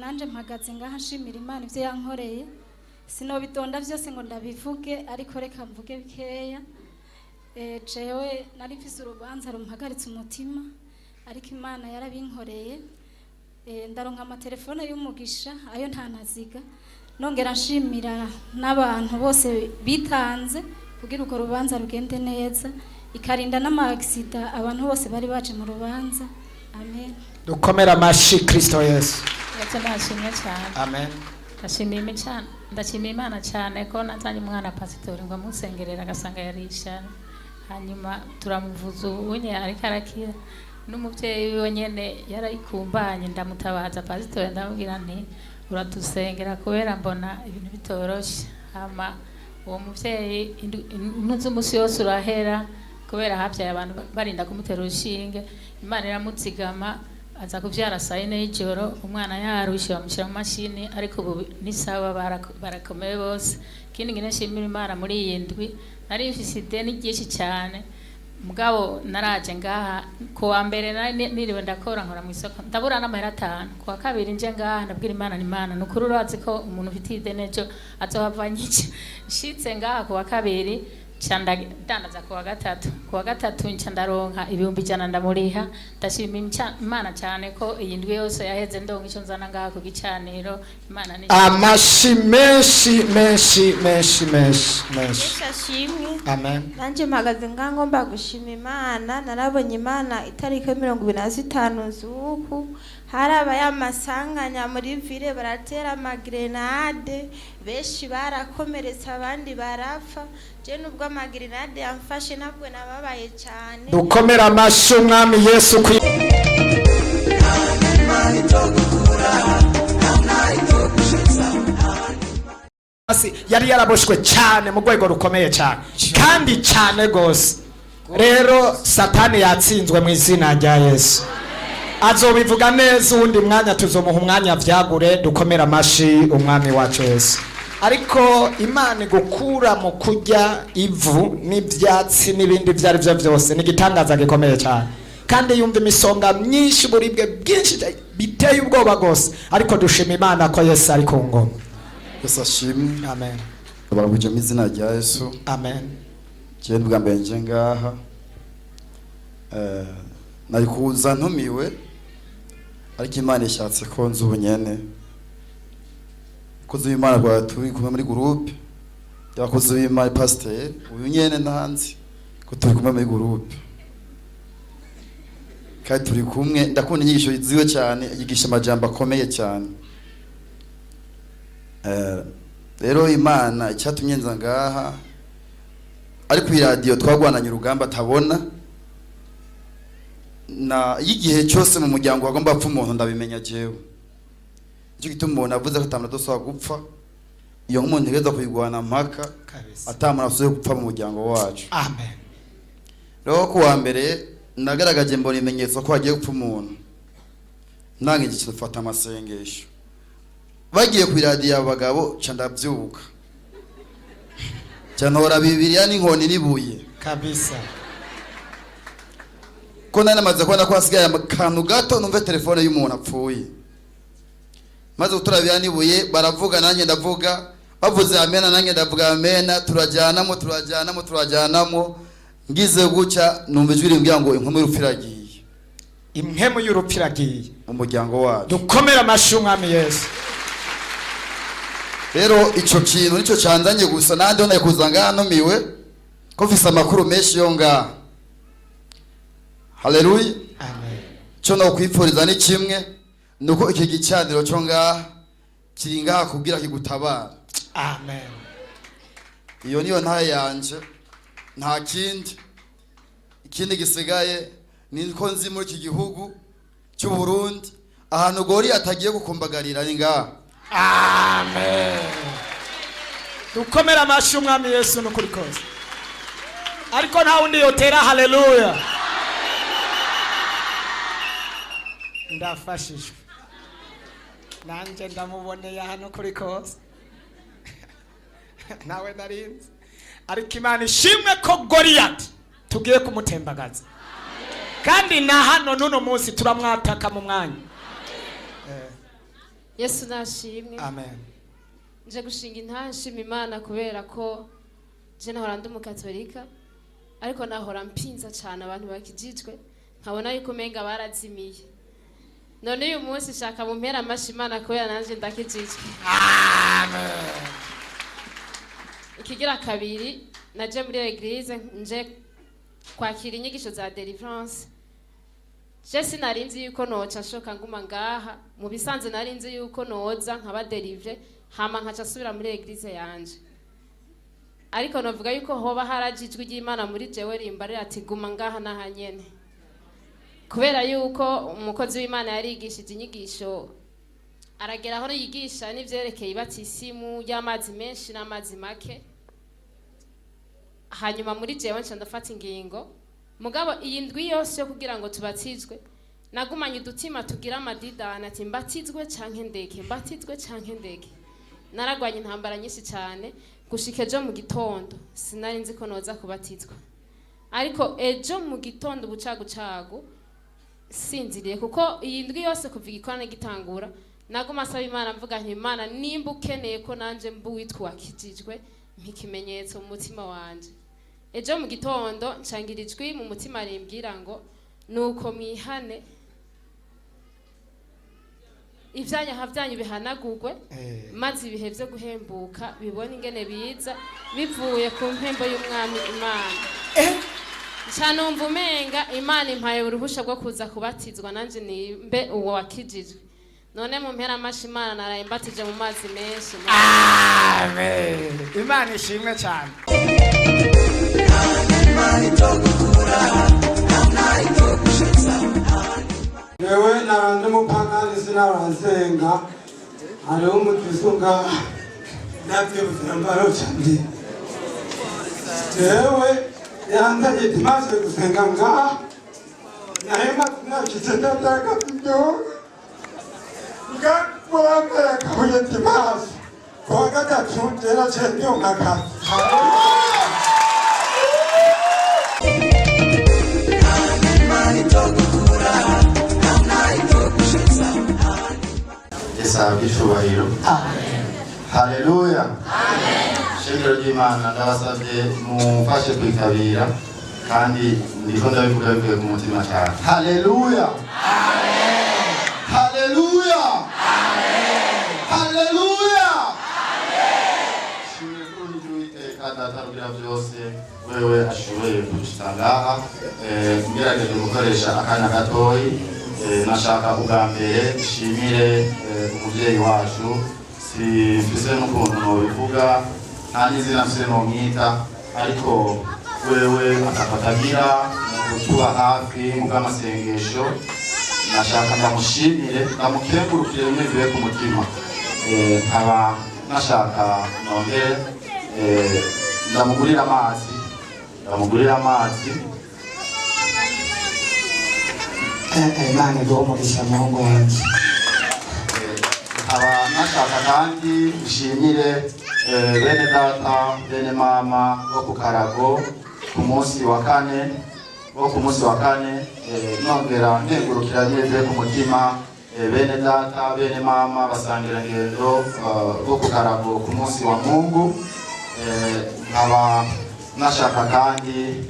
Nanje mpagaze ngaha nshimira Imana ivyo yankoreye. Sinobitonda vyose ngo ndabivuge ariko reka mvuge bikeya. Jewe nari mfise urubanza rumpagaritse umutima ariko Imana yarabinkoreye. Ndaronka amatelefone y'umugisha ayo ntanaziga. Nongera nshimira n'abantu bose bitanze kugira uko rubanza rugende neza ikarinda n'ama-accident abantu bose bari baje mu rubanza. Amen. Dukomera amashi Kristo Yesu. Nashimye cyane. Amen. Ndashimira Imana cyane ko natanye umwana pasitori ngo musengerera agasanga yarisha. Hanyuma turamuvuza ubunye ariko arakira. N'umuvyeyi wiwe nyene yarayikumbanye ndamutabaza pasitori ndamubwira nti uratusengera kubera mbona ibintu bitoroshe. Hama uwo muvyeyi intuzi umusi yose urahera kubera havyaye abantu barinda kumutera urushinge. Imana iramutsigama aza kuvyara sayine y'ijoro umwana yarushe bamushyira mu mashini ariko ubu ni sawa barakomeye bose. Kindi ngine nshimira Imana muri iyi ndwi nari mfise ideni ryinshi cyane mugabo naraje ngaha ku wa mbere niriwe ndakora nkora mu isoko ndabura n'amahera 5 ku wa kabiri nje ngaha ndabwira Imana ni Imana nukuri urazi ko umuntu ufite ideni ejo azohavanye iki shitse ngaha ku wa kabiri cyanda dandaza ku wa gatatu nca ndaronka ibihumbi 100 ndamuriha ndashimira Imana cyane ko iyi ndwi yose yaheze ndonga ico nzana ngaha ku gicaniro Imana ni amashi menshi. Amen. Nanje mpagaze ngomba gushima Imana narabonye Imana itariki 25 zuku haraba yamasanganya muri ville baratera amagrenade beshi barakomeretse abandi barapfa je nubwo amagrenade yamfashe nabwo nababaye cyane. Dukomera amashi umwami Yesu yari yaraboshwe cyane mu rwego rukomeye cyane kandi cyane gose. Rero Satani yatsinzwe mu izina rya Yesu. Azobivuga neza uwundi mwanya tuzomuha umwanya vyagure. Dukomera amashi umwami wacu Yesu. Ariko Imana gukura mu kurya ivu n'ibyatsi n'ibindi byari byo byose nigitangaza gikomeye cyane kandi yumva imisonga myinshi buribwe bwinshi biteye ubwoba gose ariko dushima Imana ko Yesu ari ku ngoma. Yesu ashimwe. Amen. Barabuje mu izina rya Yesu. Amen. Je ndubwa mbere nje ngaha nari kuza ntumiwe ariko Imana ishatse ko nzu ubunyene koze Imana kwa turi kumwe muri groupe yakoze Imana pasteur uyu nyene nanzi ko turi kumwe muri groupe kandi turi kumwe ndakunda inyigisho ziwe cyane yigisha amajambo akomeye cyane. Rero Imana icyatumye nza ngaha ariko radio twagwananye urugamba tabona na yigihe cyose mu muryango wagomba apfa umuntu ndabimenya jewe. Icyo gituma umuntu avuze ko tamana doswa gupfa iyo umuntu ntegeza kuyigwana mpaka atamana asuye gupfa mu muryango wacu. Amen. Rero ku wa mbere nagaragaje mbona imenyetso ko agiye gupfa umuntu nange igice dufata amasengesho bagiye ku radio y'abagabo ca ndavyuka cyantora Bibiliya n'inkoni n'ibuye kabisa. ko nari namaze kubona ko hasigaye akantu gato numve telefone y'umuntu apfuye, maze gutora Bibiliya n'ibuye baravuga nanjye ndavuga, bavuze amena nanjye ndavuga amena, turajyanamo ngize gucya numva ijwi rimbwira ngo inkumi y'urupfiragiye, impemu y'urupfiragiye umuryango wacu. dukomera amashyi umwami Yesu. Rero ico kintu nico canzanye gusa, nandi ona kuza nganumiwe ko mfise amakuru menshi yo ngaha. Haleluya, amen. Cyo no kwipfuriza ni kimwe, nuko iki gicaniro cyo ngaha kiri ngaha kubwira kigutabara. Amen. Iyo niyo ntaye yanje, nta kindi. Ikindi gisigaye ni ko nzi muri iki gihugu cy'u Burundi ahantu gori atagiye gukumbagarira ni ngaha. Amen. dukomera amashyi umwami Yesu n'ukuri kose, ariko nta wundi yotera haleluya. ndafashijwe nanje ndamuboneye hano kuri kose nawe narinzi, ariko Imana ishimwe ko Goliyati tugiye kumutembagaza, kandi na hano nuno munsi turamwataka mu mwanya. Yesu nashimwe. Amen. Nje gushinga intahe nshima Imana kubera ko je nahora ndi umukatolika, ariko nahora mpinza cyane abantu bakijijwe, nkabona yuko menga barazimiye. None uyu munsi shaka mu mpera amashyi Imana kubera nanje ndakijijwe. Amen. Ikigira kabiri naje muri eglise nje kwakira inyigisho za deliverance. Je sinarinzi yuko noca shoka nguma ngaha, mu bisanze narinzi yuko noza nkaba deliver hama nkaca subira muri eglise yanje. Ariko novuga yuko hoba harajijwe ry'Imana muri jewe rimbarira ati guma ngaha nahanyene. Kubera yuko umukozi w'Imana yarigishije inyigisho aragera aho yigisha n'ivyerekeye ibatisimu y'amazi menshi n'amazi make. Hanyuma muri jewe nca ndafata ingingo, mugabo iyi ndwi yose yo kugira ngo tubatizwe nagumanye udutima tugira amadidana ati mbatizwe canke ndeke, mbatizwe canke ndeke. Naragwanye intambara nyinshi cyane gushika ejo mu gitondo sinari nzi ko noza kubatizwa, ariko ejo mu gitondo bucagucagu sinziriye, kuko iyi ndwi yose kuva igikorane gitangura naguma asaba Imana mvuga nti Imana nimba ukeneye ko nanje mbuwitwa wakijijwe mpikimenyetso mu mutima wanje. Ejo mu gitondo ncangira ijwi mu mutima rimbwira ngo nuko mwihane ivyanyaha vyanyu bihanagurwe, maze ibihe vyo guhembuka bibone ingene biza bivuye ku mpembo y'umwami Imana. Ncanumva umenga Imana impaye uruhusha bwo kuza kubatizwa nanje nimbe uwo wakijijwe. None mu mpera amashyi Imana naraye mbatije mu mazi menshi. Amen. Imana ishimwe cyane. Yewe narande mupagani sinarazenga ari umutisunga navyo vyambaro cyane. Yewe yandaye timaze gusenga nga nahema nakize ndataka byo nga kwambara kabuye timaze kwa gatatu ndera cyende umaka. Sabye shubahiro. Haleluya. Shingiro ry'Imana ndabasabye mufashe kwitabira kandi ndiko ndabivuga bivuye ku mutima cyane. Haleluya. Haleluya. Haleluya. Shimwe ko n'iteka datarugira byose wewe ashoboye kudusangaha ngerageje gukoresha akanya gatoyi. Nashaka ubwa mbere nshimire umubyeyi wacu, simfise n'ukuntu nobivuga nta n'izina mfise nomwita, ariko wewe akafatagira kutuba hafi mu bw'amasengesho. Nashaka ndamushimire ndamukengurukire bimwe bibe ku mutima. Nkaba nashaka nongere ndamugurira amazi Imana iguhe umugisha muhungu wanje. nkaba nashaka kandi nshimire bene data bene mama bo ku Karago ku munsi wa kane nongera ntengurukira neze ku mutima bene data bene mama basangira ngendo bo ku Karago ku munsi wa Mungu. Nkaba nashaka kandi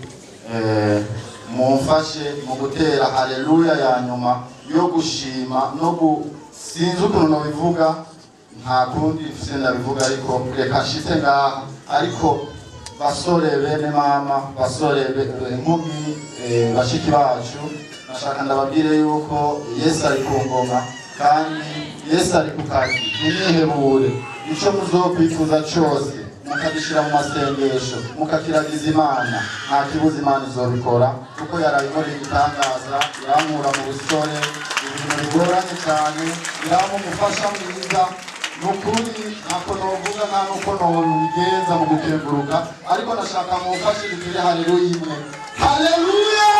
mumfashe mu gutera haleluya ya nyuma yo gushima no sinzi ukuntu nobivuga, nta kundi senda bivuga, ariko reka shite ngaha. Ariko basore bene mama, basore nkumi, bashiki bacu, nashaka ndababwire yuko Yesu ari ku ngoma kandi Yesu ari ku kazi. Nimwihebure ico muzokwifuza cyose mukagishira mu masengesho mukakiragiza Imana, nta kibuza Imana izobikora, kuko yarabikora igitangaza. Iramura mu busore ibintu bigoranye cyane, iramumufasha mwiza. Nukuri ntako novuga nta nuko nobigenza mu gukenguruka, ariko nashaka mumfashe dukire haleluya imwe. Haleluya!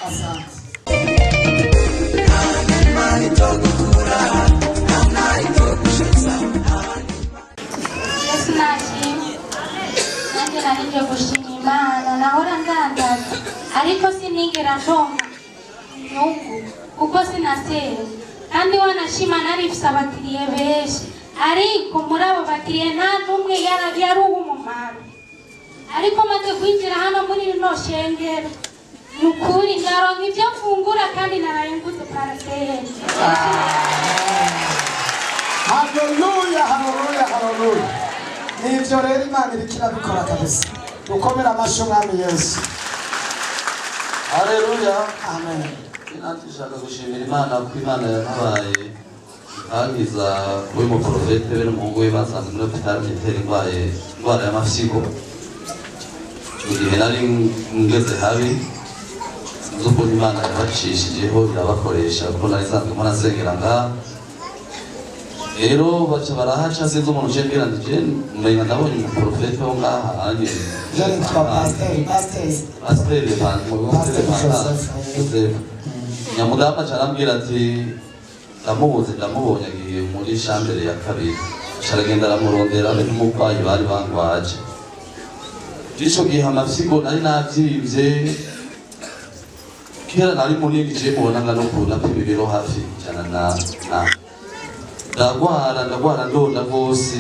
Asante. Yesu nashimye, nanjye narije gushima Imana. Nahora ndandaza ariko sinigera ndonka inyungu kuko sinasera, kandi wanashima narifise abakiriye benshi, ariko muri abo bakiriye nta n'umwe yari uw'umumaro. Ariko maze kwinjira hano muri rino shengero, nukuri ndaronka ibyo mfungura kandi naraye nguze paraseri. Haleluya, haleluya, haleluya. Nivyo rero Imana iriko irabikora kabisa. Ukomera amashyi Umwami Yesu. Haleluya. Amen. Inatishaka gushimira Imana kuko Imana yabaye angiza kuri mu profete bere mu ngo basanze muri hospital itera indwara y'amafyigo. Igihe nari ngeze habi zuko Imana yabacishijeho irabakoresha kuko nari sanzwe mbona sengera ngaha. Rero baca barahaca sinzi umuntu ucembera ndije mbenga ndabonye umuprofete wo ngaha anye pasteur nyamudama carambwira ati ndamubonye agiye muri chambere ya kabiri, caragenda aramurondera be n'umurwayi bari bangwaje. Ico gihe amafyigo nari navyivye, kera nari munini je mubona ngano kuna ibiro hafi cyana na ndagwara ndonda rwose.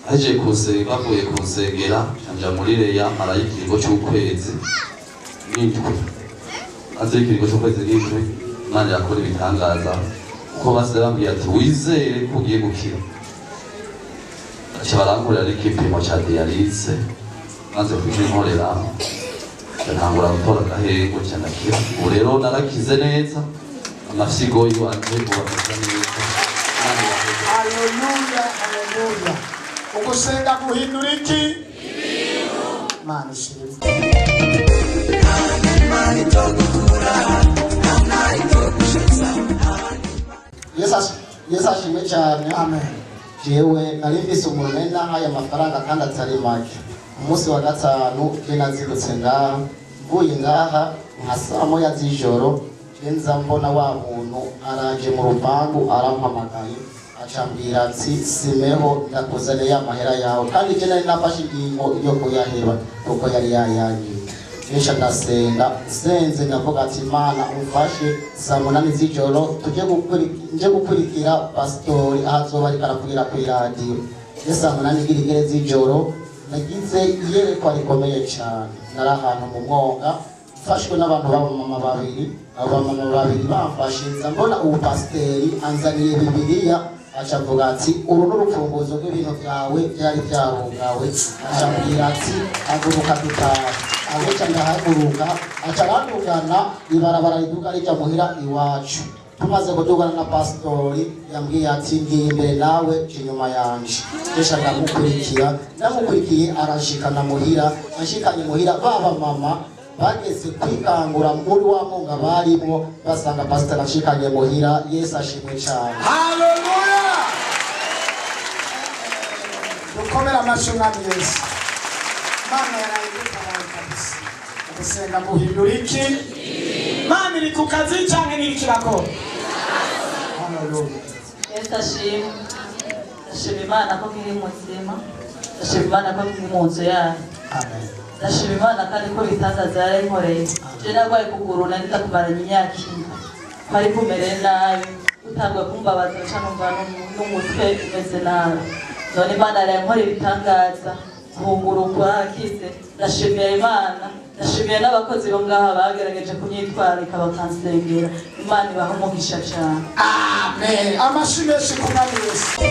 Aje bavuye kunsengera nja muri reya marayo ikiringo cy'ukwezi n'indwi. Aze ikiringo cy'ukwezi n'indwi Imana yakora ibitangaza, kuko base bambwiye ati wizere ko ugiye gukira. Aca barankorera n'igipimo cya dialyse, maze kujinkorera ntangura gutora agahego cyanakira. Ubu rero narakize neza, amafyigo yiwanje ubameze neza. Haleluya, haleluya. Ugusenga guhindura iki? Imana ishimwe. Yesu ashimwe cyane. Amen. Jewe nari mfise umuntu nari nahaye amafaranga kandi atari make. Umunsi wa gatanu je nazirutse ngaha, mvuye ngaha nka saa moya z'ijoro, nza mbona wa muntu araje mu rupangu arampamagaye, acambwira ati simeho ndakuzaniye amahera yawe, kandi je nari nafashe ingingo yo kuyaheba kuko yari yayanyiye. Nisha ndasenga senze ndavuga ati Imana umfashe saa munani z'ijoro nje gukurikira pastori ahazoba ariko aravugira ku radio. Saa munani girigere z'ijoro nagize iyerekwa rikomeye cyane. Nari ahantu mu mwonga mfashwe n'abantu b'abamama babiri. Abamama babiri bamfashe, nza mbona ubu pasiteri anzaniye Bibiliya, acavuga ati uru n'urufunguzo rw'ibintu byawe byari byarungawe. Acambwira ati haguruka dutaha. Abeca ndahaguruka, acarandugana ibarabara riduga rija muhira iwacu. Tumaze kudugana na pastori yambwiye ati ngiye imbere nawe inyuma yanje. Kesha ndamukurikiye arashikana muhira. Ashikanye muhira baba mama bageze kwikangura muri wa munga barimo, basanga pastor ashikanye muhira. Yesu ashimwe cyane. Haleluya. Dukomera amashyi Umwami Yesu. Mana yarayibika kabisa. Ugusenga guhindura iki? Mana iri ku kazi cyangwa iri kirakora? haleluya. Yesu ashimwe. Ndashima Imana ko kiri muzima. Ndashima Imana ko kiri mu nzu yayo. Amen. Ndashima Imana kandi ko bitangaza yarinkoreye. Je narwaye kuguru nari ndakumaranye imyaka ine. Kwari kumere nabi. Utangwe kumbabaza canumva n'umutwe umeze nabi. None Imana yarinkoreye ibitangaza. Kuguru kwakize. Ndashimiye Imana. Ndashimiye n'abakozi bo ngaha bagerageje kunyitwarika bakansengera. Imana ibaha umugisha cyane. Amen. Amashimeshi ku mwami Yesu.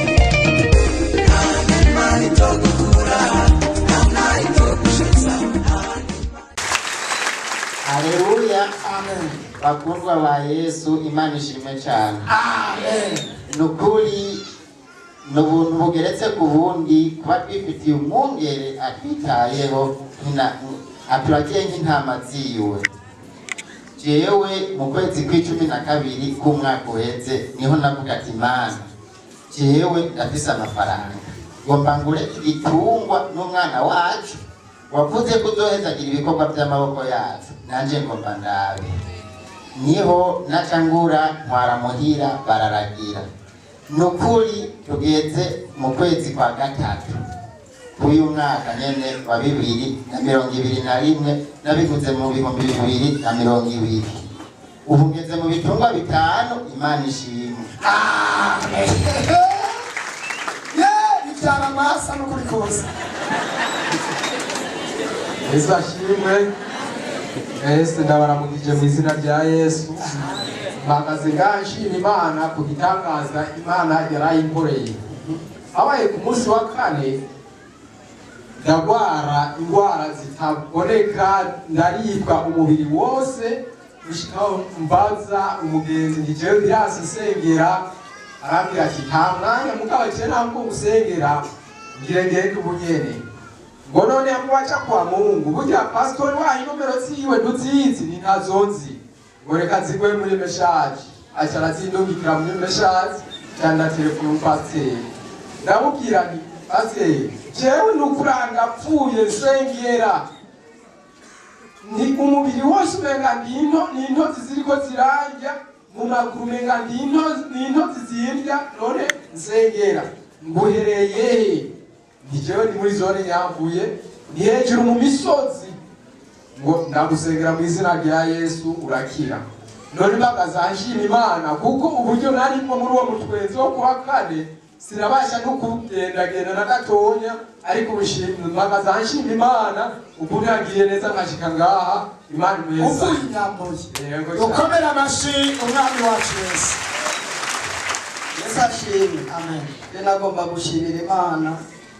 Haleluya. Amen. Bakundwa ba Yesu, Imana ishimwe cyane. Amen. Nukuri n'ubuntu bugeretse ku bundi kuba twifitiye umwungere atwitayeho aturagiye nk'intama ziwe. Jewe mu kwezi kwa12 k'umwaka uheze niho navuga ati Mana, jewe ndafise amafaranga ngomba ngure igitungwa n'umwana wacu wavuze ko uzohezagira ibikorwa by'amaboko yacu, nanje ngomba ndabe. Niho nacangura ntwara muhira bararagira. Nukuri tugeze mu kwezi kwa gatatu k'uyu mwaka nyene wa 2021 nabiguze mu 2020. Ubu ngeze mu bitungwa 5. Imana ishimwe. Amen. Bibyara amasa n'ukuri kose. Yesu ashimwe. Yesu ndabaramukije mu izina rya Yesu. Mpagaze ngashima Imana ku gitangaza Imana yarayinkoreye. Abaye ku munsi wa 4 ndagwara indwara zitaboneka, ndaribwa umubiri wose gushikaho mbaza umugenzi ndijewe birasi nsengera, arambwira ati nta mwanya mugabo cyane ntabwo usengera ngirengere ubunyene ngo none amwacha kwa Mungu burya pastor wahi nomero ziwe nduzizi ni ntazonzi ngo reka zigwe muri message acara zindungikira muri message cyanda telefone pastor ndamubwira nti pastor jewe nukuranga pfuye nsengera ni umubiri wose umenga ninto ziriko ziranja mu maguru umenga ninto zizirya none nsengera nguhereye ndijewe ni muri zone yambuye ni hejuru mu misozi ngo ndagusengera mu izina rya Yesu urakira. None bagazanshima Imana kuko uburyo nari muri uwo mutwenzi wo kwa 4 sinabasha no kugendagenda na gatonya, ariko ubushimwe bagazanshima Imana ubu nagiye neza nkashika ngaha. Imana mweza unyambuye ukomera amashi umwami wacu Yesu. Yesu ashimwe. Amen. Nagomba gushimira Imana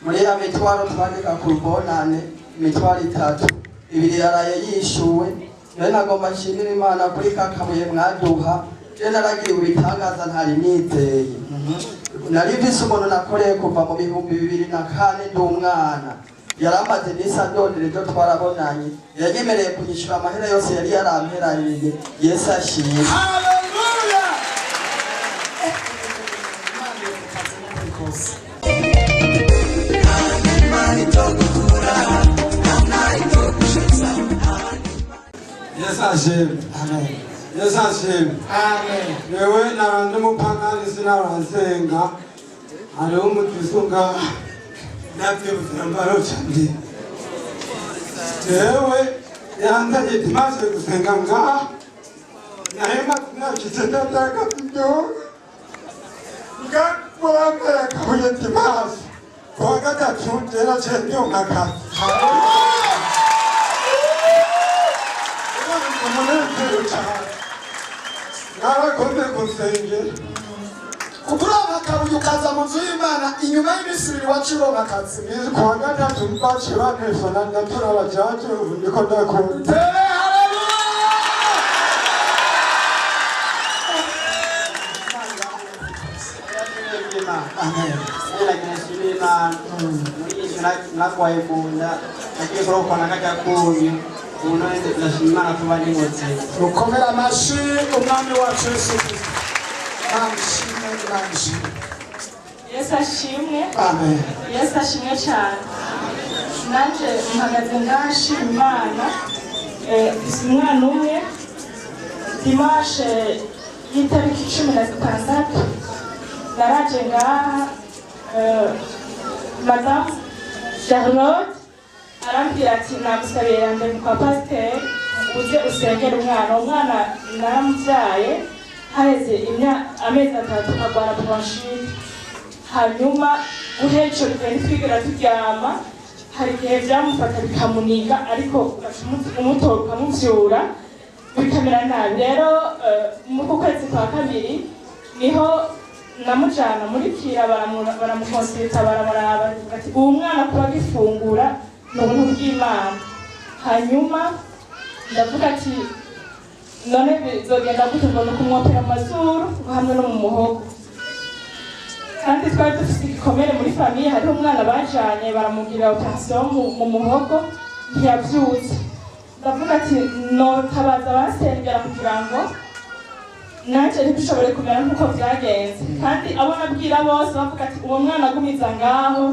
muri ya mitwaro twandika ku rubonane, imitwaro 3 ibiri yaraye yishuwe. None nagomba nshimira Imana kuri kakabuye mwaduha. Je naragiye ubitangaza ntari niteye. Narivise umuntu nakoreye kuva mu 2004 ndi umwana. Yaramaze nisandondere byo twarabonanye. Yanyemereye kunyishura amahera yose yari yaramperaniye. Yesu ashimwe. Haleluya. Yesu ashimwe. Amen. Yesu ashimwe. Amen. Yewe narandi mupangani sinaransenga. Ari umutusunga navyo vyambaro cyane. Yewe yandaje timaze gusenga nga. Nahema nakize ndataka byo. Nga kwamera kabuye timaze. Kwa gatatu tera chendio ngaka. Narakoze kusenge kukuronka akabuye ukaza mu nzu y'Imana inyuma y'iminsi 2 wacironka akazi. kwa gatatu mbacira telefone ndatura abajaje ndiko ndakora. Amen. Nakwaye kunda nagiye kurokana kajyakunyu uno ndashimana kuba nimutse. Ukomera amashi umwami wacu Yesu Kristo. Amen. Yesu ashimwe. Amen. Yesu ashimwe cyane. Nanje mpagaze ngashima Imana. Umwana umwe Dimanche y'itariki 16 naraje ngaha Madame Charlotte arambwira ati namusabiye yande kwa pasteur uze usengera umwana naramubyaye haheze amezi 3 agwara bronchite hanyuma guhejo twigera turyama hari igihe byamufata bikamuniga ariko umutora ukamuvyura bikamera nabi rero mu kwezi kwa kabiri niho namujana muri kira baramukonsulta baramuraba ati uwo mwana kuba gifungura n'ubuntu bw'Imana hanyuma ndavuga ati none bizogenda gute ngo nukumwopera amazuru hamwe no mu muhogo kandi twari dufite igikomere muri famiye hariho umwana bajanye baramugira operation mu muhogo ntiyavyutse ndavuga ati notabaza basengera kugira ngo nanje ntibishobore kumera nk'uko byagenze kandi abo nabwira bose bavuga ati uwo mwana agumiza ngaho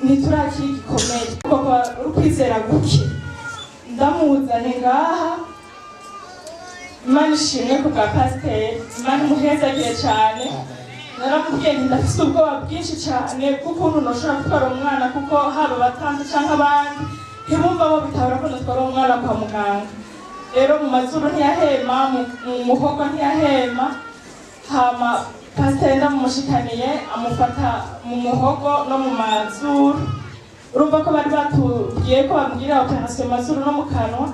ntiturakira igikomere kuko urukwizera guke ndamuzanye ngaha Imana ishimwe ku bwa pasiteri Imana imuhezagire cyane naramubwiye nti ndafite ubwoba bwinshi cyane bw'ukuntu noshobora gutwara umwana kuko haba abatanga cyangwa abandi ntibumva bo bitabura ko natwara umwana kwa muganga rero mu mazuru ntiyahema mu muhogo ntiyahema hama pasiteri ndamushikaniye amufata mu muhogo no mu mazuru urumva ko bari batubwiye ko bamubwira operasiyo mu mazuru no mu kanwa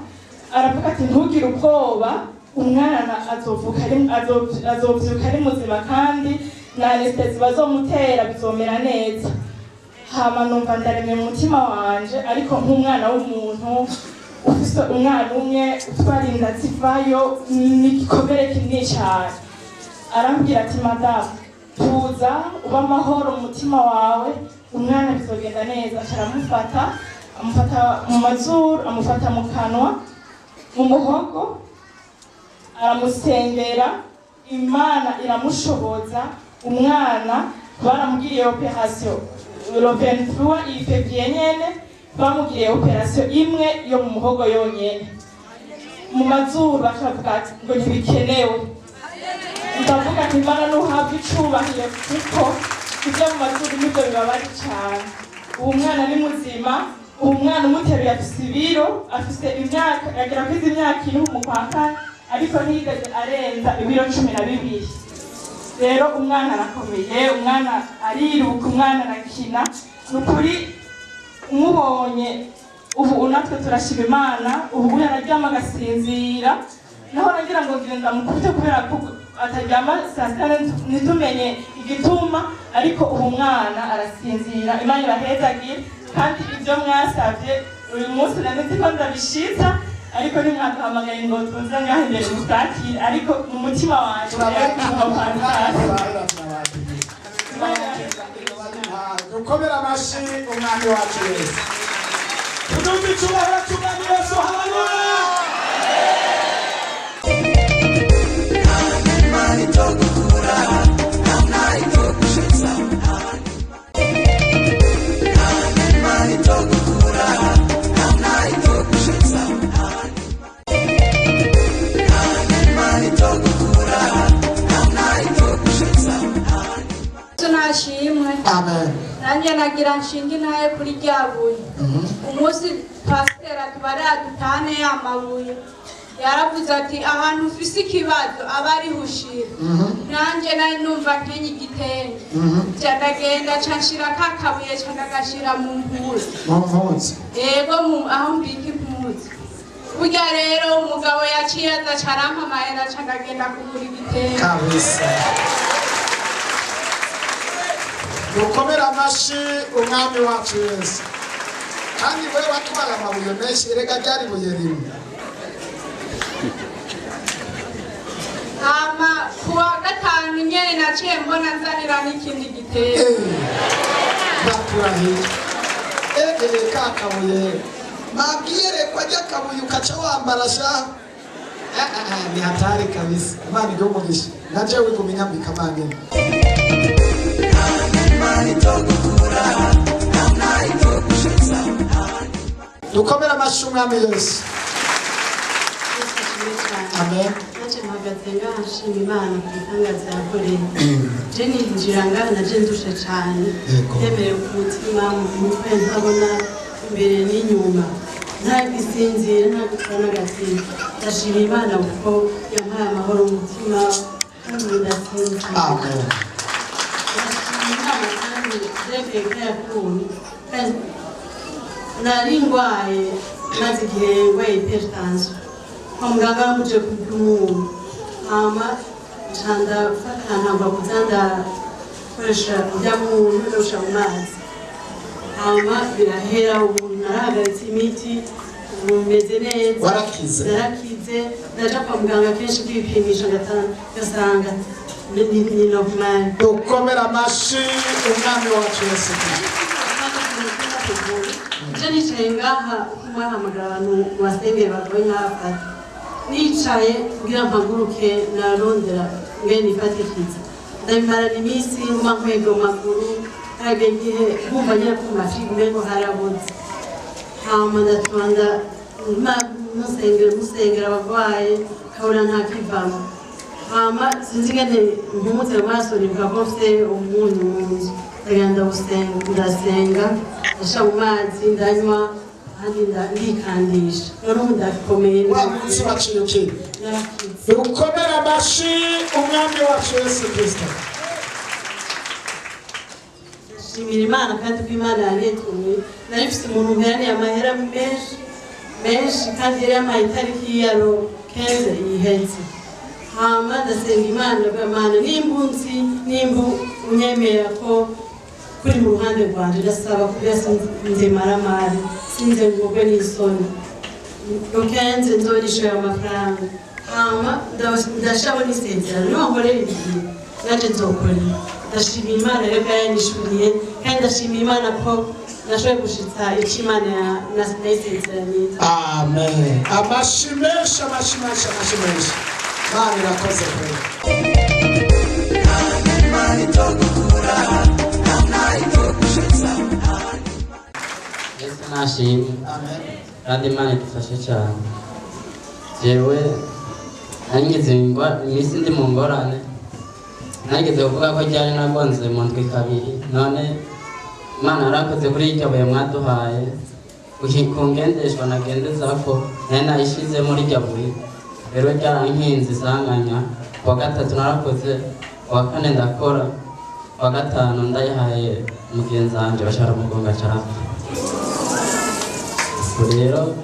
aravuga ati ntugire ubwoba umwana azovyuka ari muzima kandi na anestesi bazomutera bizomera neza hama numva ndaremye mu mutima wanje ariko nk'umwana w'umuntu ufise umwana umwe utwara inda zivayo n'igikomere kinini cyane arambwira ati madamu tuza uba amahoro mu mutima wawe umwana bizogenda neza amufata mu mazuru amufata mu kanwa mu muhogo aramusengera Imana iramushoboza umwana baramugiriye operation le 23 février nyene bamugiriye operation imwe yo mu muhogo yonyene mu mazuru bakavuga ngo ntibikenewe ndavuga ati Imana nuhabwa icubahiro kuko ibyo mu mazuru nibyo bibabari cyane uwo mwana ni muzima uwo mwana umuteruye afise ibiro afise imyaka agera kwiza imyaka iri mu kwa kane ariko ntiyigeze arenza ibiro 12 rero umwana arakomeye umwana ariruka umwana arakina nukuri umubonye ubu natwe turashima Imana ubu yararyama agasinzira naho nagira ngo ngenda mukubite kubera ko ataryama saa sita ntitumenye igituma ariko ubu mwana arasinzira Imana ibahezagire kandi ibyo mwasabye uyu munsi nanditse ko ndabishitsa ariko nimwakahamagaye ngo tuze ngaho imbere musakire ariko mu mutima wanjye dukomere amashyi umwami wacu Yesu tudumve icyubahiro cy'umwami Yesu haleluya tunashimwe amen nanjye nagira nshinga intahe kuri ryabuye umunsi pasiteri atubare adutane y'amabuye yaravuze ati ahantu ufise ikibazo aba ari hushira nanjye nari numva nkenye igitenge ndagenda nshira kakabuye ndagashira mu mpuzu yego aho mbika impuzu burya rero umugabo yaciye aza arampamaye ndagenda kugura igitenge kabisa dukomere amashyi umwami wacu Yesu kandi we watwara amabuye menshi erega ryari buye rimwe hama kuwa gatanu nyene naciye mbona nzanira n'ikindi gitenge ndakurahiye kakabuye mabwire kwa kabuye ukaca wambara sha ni hatari kabisa Imana ijye umugisha naje wigumya mbika mangene dukomere amashyi umwami Yesu amen naje mpagaze ngaha nshima Imana ku bitangaza yakoreye je ninjira ngaha naje ndushe cyane yemereye ku mutima mu mutwe ntabona imbere n'inyuma nta gisinzira nta gutwa n'agasinzi ndashima Imana kuko yampaye amahoro mu mutima kandi ndasinzira amen ndashima Imana kandi ndebeye ko yakunze kandi nari ndwaye maze igihe ndwaye hypertension kwa muganga muje kugira umuntu hama ndafata ntabwo kuzanda koresha kujya mu ntorosha mu mazi hama birahera ubu narahagaritse imiti ubu meze neza warakize ndaja kwa muganga kenshi kwipimisha gasanga ni normal dukomera amashi umwami wacu Yesu je nicaye ngaha kumwahamagara abantu basengeye bagoye nk'abafata nicaye kugira mpaguruke narondera ngene nifatikiza ndabimarana iminsi nguma nkwega mu maguru hage igihe nkumva nyine ku mafigo umengo harabuze hama ndatwanda musengera abarwaye kabura nta kivamo hama sinzi ngene nkumutse amaso nibuka ko mfite umuntu mu nzu ndagenda ndasenga ndasha mu mazi ndanywa kandi ndikandisha none ubu ndakomeye wa munsi waciye dukomere amashi umwami wacu Yesu Kristo ndashimira Imana kandi ko Imana yanetumye nari mfite umuntu mperaniye amahera menshi kandi yari yampaye itariki yaro kenze yihetse hama ndasenga Imana nimba unyemera ko kuri mu ruhande rwanje ndasaba kugira nzemaramari sinze ngubwe n'isoni ukenze nzorishoye amafaranga hama ndashabona isezerano nonkorera igihe naje nzokorera ndashimira Imana rero yanyishuriye kandi ndashimira Imana ko nashoboye gushitsa icyo Imana nayisezeraniye amen amashi menshi Imana irakoze kure Yesu nashimye kandi Imana idufashe cyane jewe nageze iminsi ndi mu ngorane nageze kuvuga ko ryari nagonze mu ndwi kabiri none Imana yarakoze kuri iryo buye mwaduhaye kungendeshwa nagendezako nari nayishize muri iryo buye rero ryarankinze isanganya kuwa gatatu narakoze kuwa kane ndakora kuwa gatanu ndayihaye mugenzi wanjye bashara umugonga carapfa rero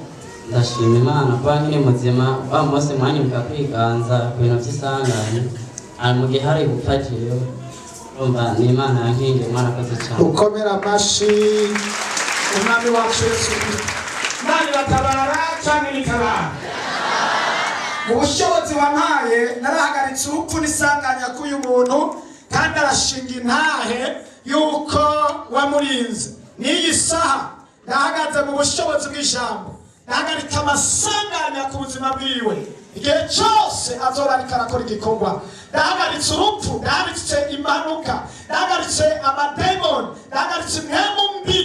ndashima Imana kuba nkiri muzima wa munsi mwanyumva kwiganza ku bintu by'isanganya mu gihe hari gupfa jewe urumva ni Imana yankingiye mwarakoze cyane ukomera amashi umwami wacu Yesu Kristo Imana iratabara cyane nitabara mu bushobozi wampaye narahagaritse urupfu n'isanganya k'uyu muntu kandi arashinga intahe yuko wamurinze n'iyi saha ndahagaze mu bushobozi bw'ijambo ndahagarika amasanganya ku buzima bwiwe igihe cyose azoba ariko arakora igikorwa ndahagaritse urupfu ndahagaritse impanuka ndahagaritse amademoni ndahagaritse impwemu mbi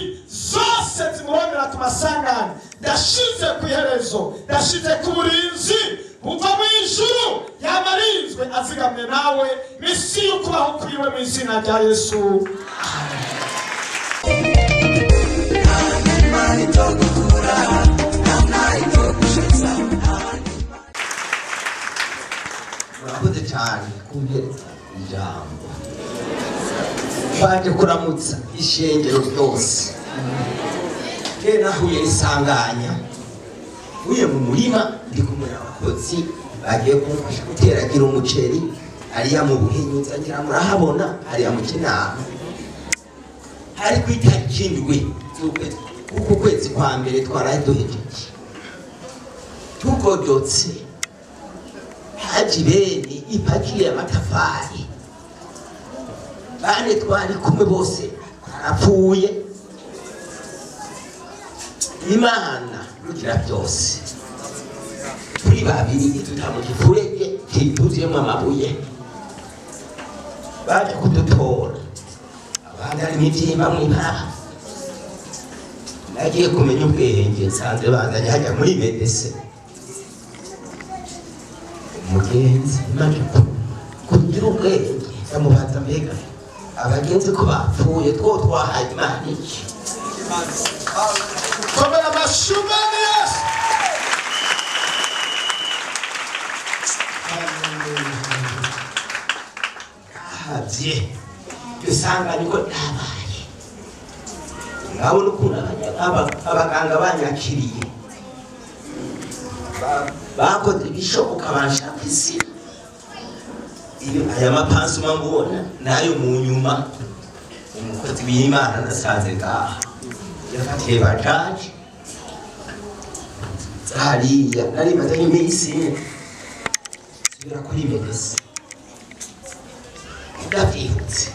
zose zimurondera ku masanganya ndashize ku iherezo ndashize ku burinzi buva mu ijuru yamarinzwe azigamwe nawe misi y'ukubaho kuriwe mu izina rya Yesu murakoze cyane kumpereza ijambo twaje kuramutsa ishengero ryose nahuye n'isanganya uye mu murima ndi kumwe n'abakozi bagiye kumfasha guteragira umuceri hariya mu buhinyuza ngira murahabona hariya mu kinama hari ku itariki indwi uku kwezi kwa mbere twaraye duhejeje tugodotse haji bene ipakire y'amatafari bane twari kumwe bose barapfuye Imana rugira byose turi babiri tutamuka ifurege tituziyemo amabuye baje kudutora abandi ari imibyimba mw'ibara nagiye kumenya ubwenge nsanze bazanye hajya muri medese mugenzi imana kugira ubwenge ndamubaza mbega abagenzi ko bapfuye two twahaye imana iki komera amashumani Yesu habye usanga niko ndabaye ngabona ukuntu abaganga banyakiriye bakoze ibishoboka banshaka izina aya mapansuma mbona nayo mu nyuma umukozi w'Imana nasanze ngaha yafatiye bajaji hariya nari maze iminsi subira kuri medesi ndavyibutse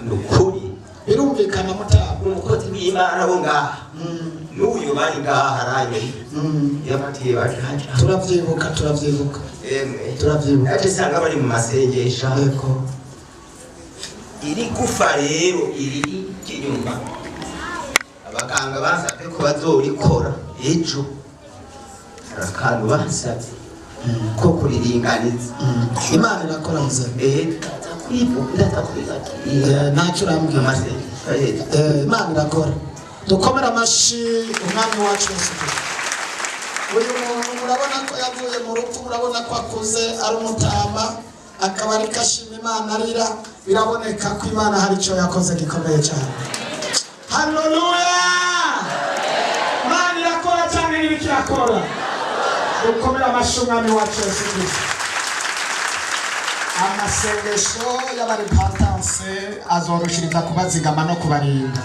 nukuri birumvikana mutaba umukozi w'Imana wo ngaha n'uyu bari ngaha haraye yafatiye bajaji turavyibuka ati sanga bari mu masengesho yego iri gufa rero iri kinyuma abaganga basabye ko bazorikora ejo arakantu basabye ko kuriringaniza Imana irakora muzee ntacyo urambwira Imana irakora dukomere amashi umwami wacu Yesu uyu muntu murabona ko yavuye mu rupfu murabona ko akuze ari umutama akaba ari kashima Imana arira biraboneka ko Imana hari icyo yakoze gikomeye cyane haleluya Imana irakora cyane n'ibiki yakora dukomere amashi umwami wacu Yesu Kristo amasengesho y'abaripatanse azoroshiriza kubazigama no kubarinda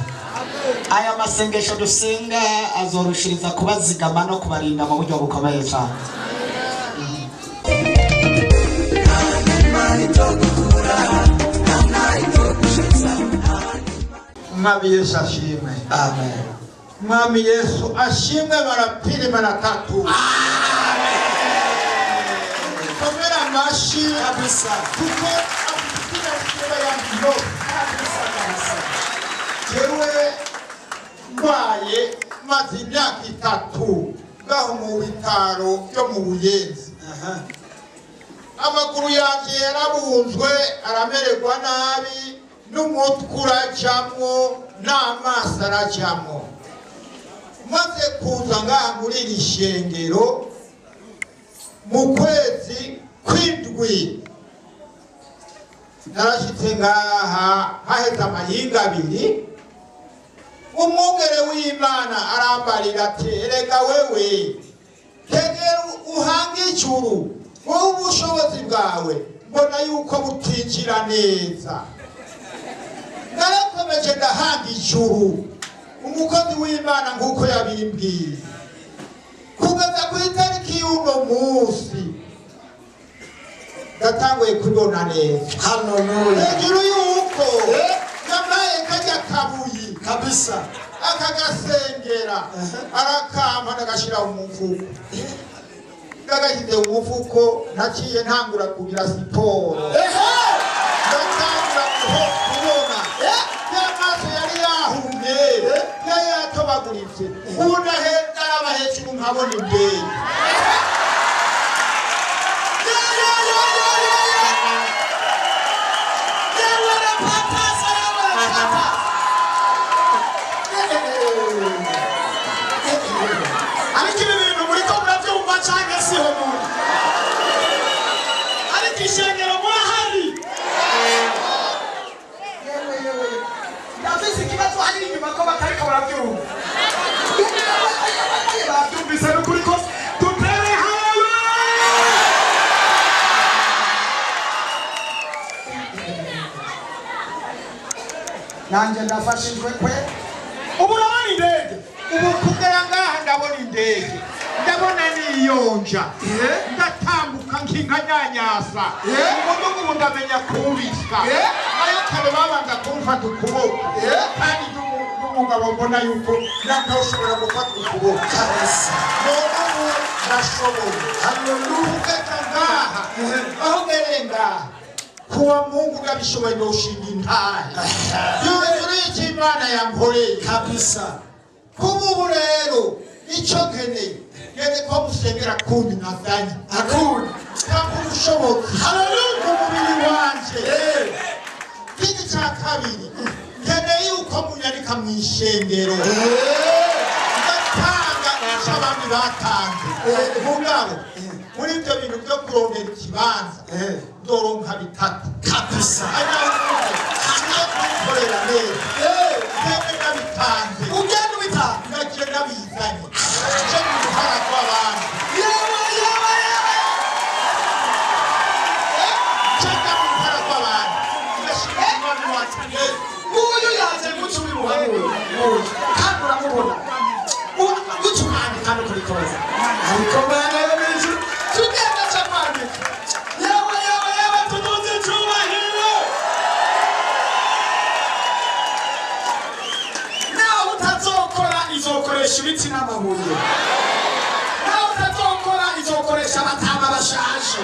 aya masengesho dusenga azorushiriza kubazigama no kubarinda mu buryo bukomeye cyane Mwami Yesu ashimwe amen Mwami Yesu ashimwe marapili maratatu komera amashi kabisa kuko akutira kibera yango kabisa jewe mbaye maze imyaka 3 ngaho mu bitaro byo mu Buyenzi amaguru yanjye yarabunzwe aramererwa nabi n'umutwe urajyamo n'amaso arajyamo maze kuza ngaha muri iri shengero mu kwezi kw'indwi narashyitse ngaha haheze amahinga 2 umwungere w'Imana arambarira ati erega wewe tegera uhange ijuru wowe ubushobozi bwawe mbona yuko butinjira neza narakomeje ndahanga ijuru umukozi w'Imana nk'uko yabimbwiye kugeza ku itariki y'uno munsi ndatanguye kubona neza haleluya hejuru yuko yambaye kajya kabuyi kabisa akagasengera arakamba ndagashira umufuko ndagashyize umufuko naciye ntangura kugira siporo ndakangura kubona y'amaso yari yahumye yari yatobaguritse ubu ndaraba hejuru nkabona imbere ariko ibi bintu muri ko murabyumva cyangwa si ho muri ariko ishengero murahari ndafise ikibazo hari inyuma ko batariko barabyumva babyumvise n'ukuri ko tutere haleluya nanjye ndafashijwe kwe ubu urabona indege ubu kugera ngaha ndabona indege ndabona niyonja ndatambuka nk'inkanyanyasa ubu ndamenya kubisa nayo kare babanza kumfata ukuboko kandi n'umugabo mbona yuko ntabwo ushobora gufata ukuboko n'ubu ndashoboye haleluya ngaha aho ngereye ngaha kuwa Mungu ndabishoboye ndoshinga intahe yuri iki Imana yankoreye kabisa kubu rero icyo nkeneye ngeze ko ushengera kundi nazanye akundi kandi ubushobozi haleluya umubiri wanje ikindi cya kabiri nkeneye yuko munyarika mu ishengero ngatanga icyo abandi batanze mugabo muri ibyo bintu byo kurondera ikibanza ndoronka bitatu kabisa hanyuma kubikorera neza ngende nabitanze ugenda ubitanze ngakire nabizanye icyo ni uruhara rw'abandi cyangwa mu ruhara rw'abandi ngashima umwami wacu uyu yaje guca ubimuhanura kandi uramubona guca umwanya kandi ukabikoza ariko mwana yo n'ijuru tugenda cyo kwandika yewe tuduze icyubahiro nawe utazokora izokoresha ibiti n'amabuye nawe utazokora izokoresha abatama bashaje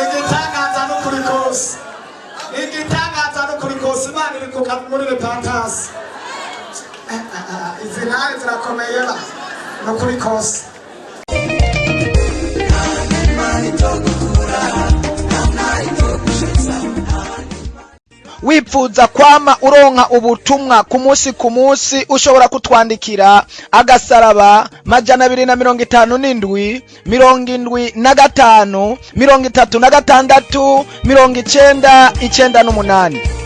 igitangaza n'ukuri kose igitangaza n'ukuri kose imana iri muri repantasi izi ntare zirakomeye ba n'ukuri kose wipfuza kwama uronka ubutumwa ku munsi ushobora kutwandikira agasaraba 257 75 36 96 98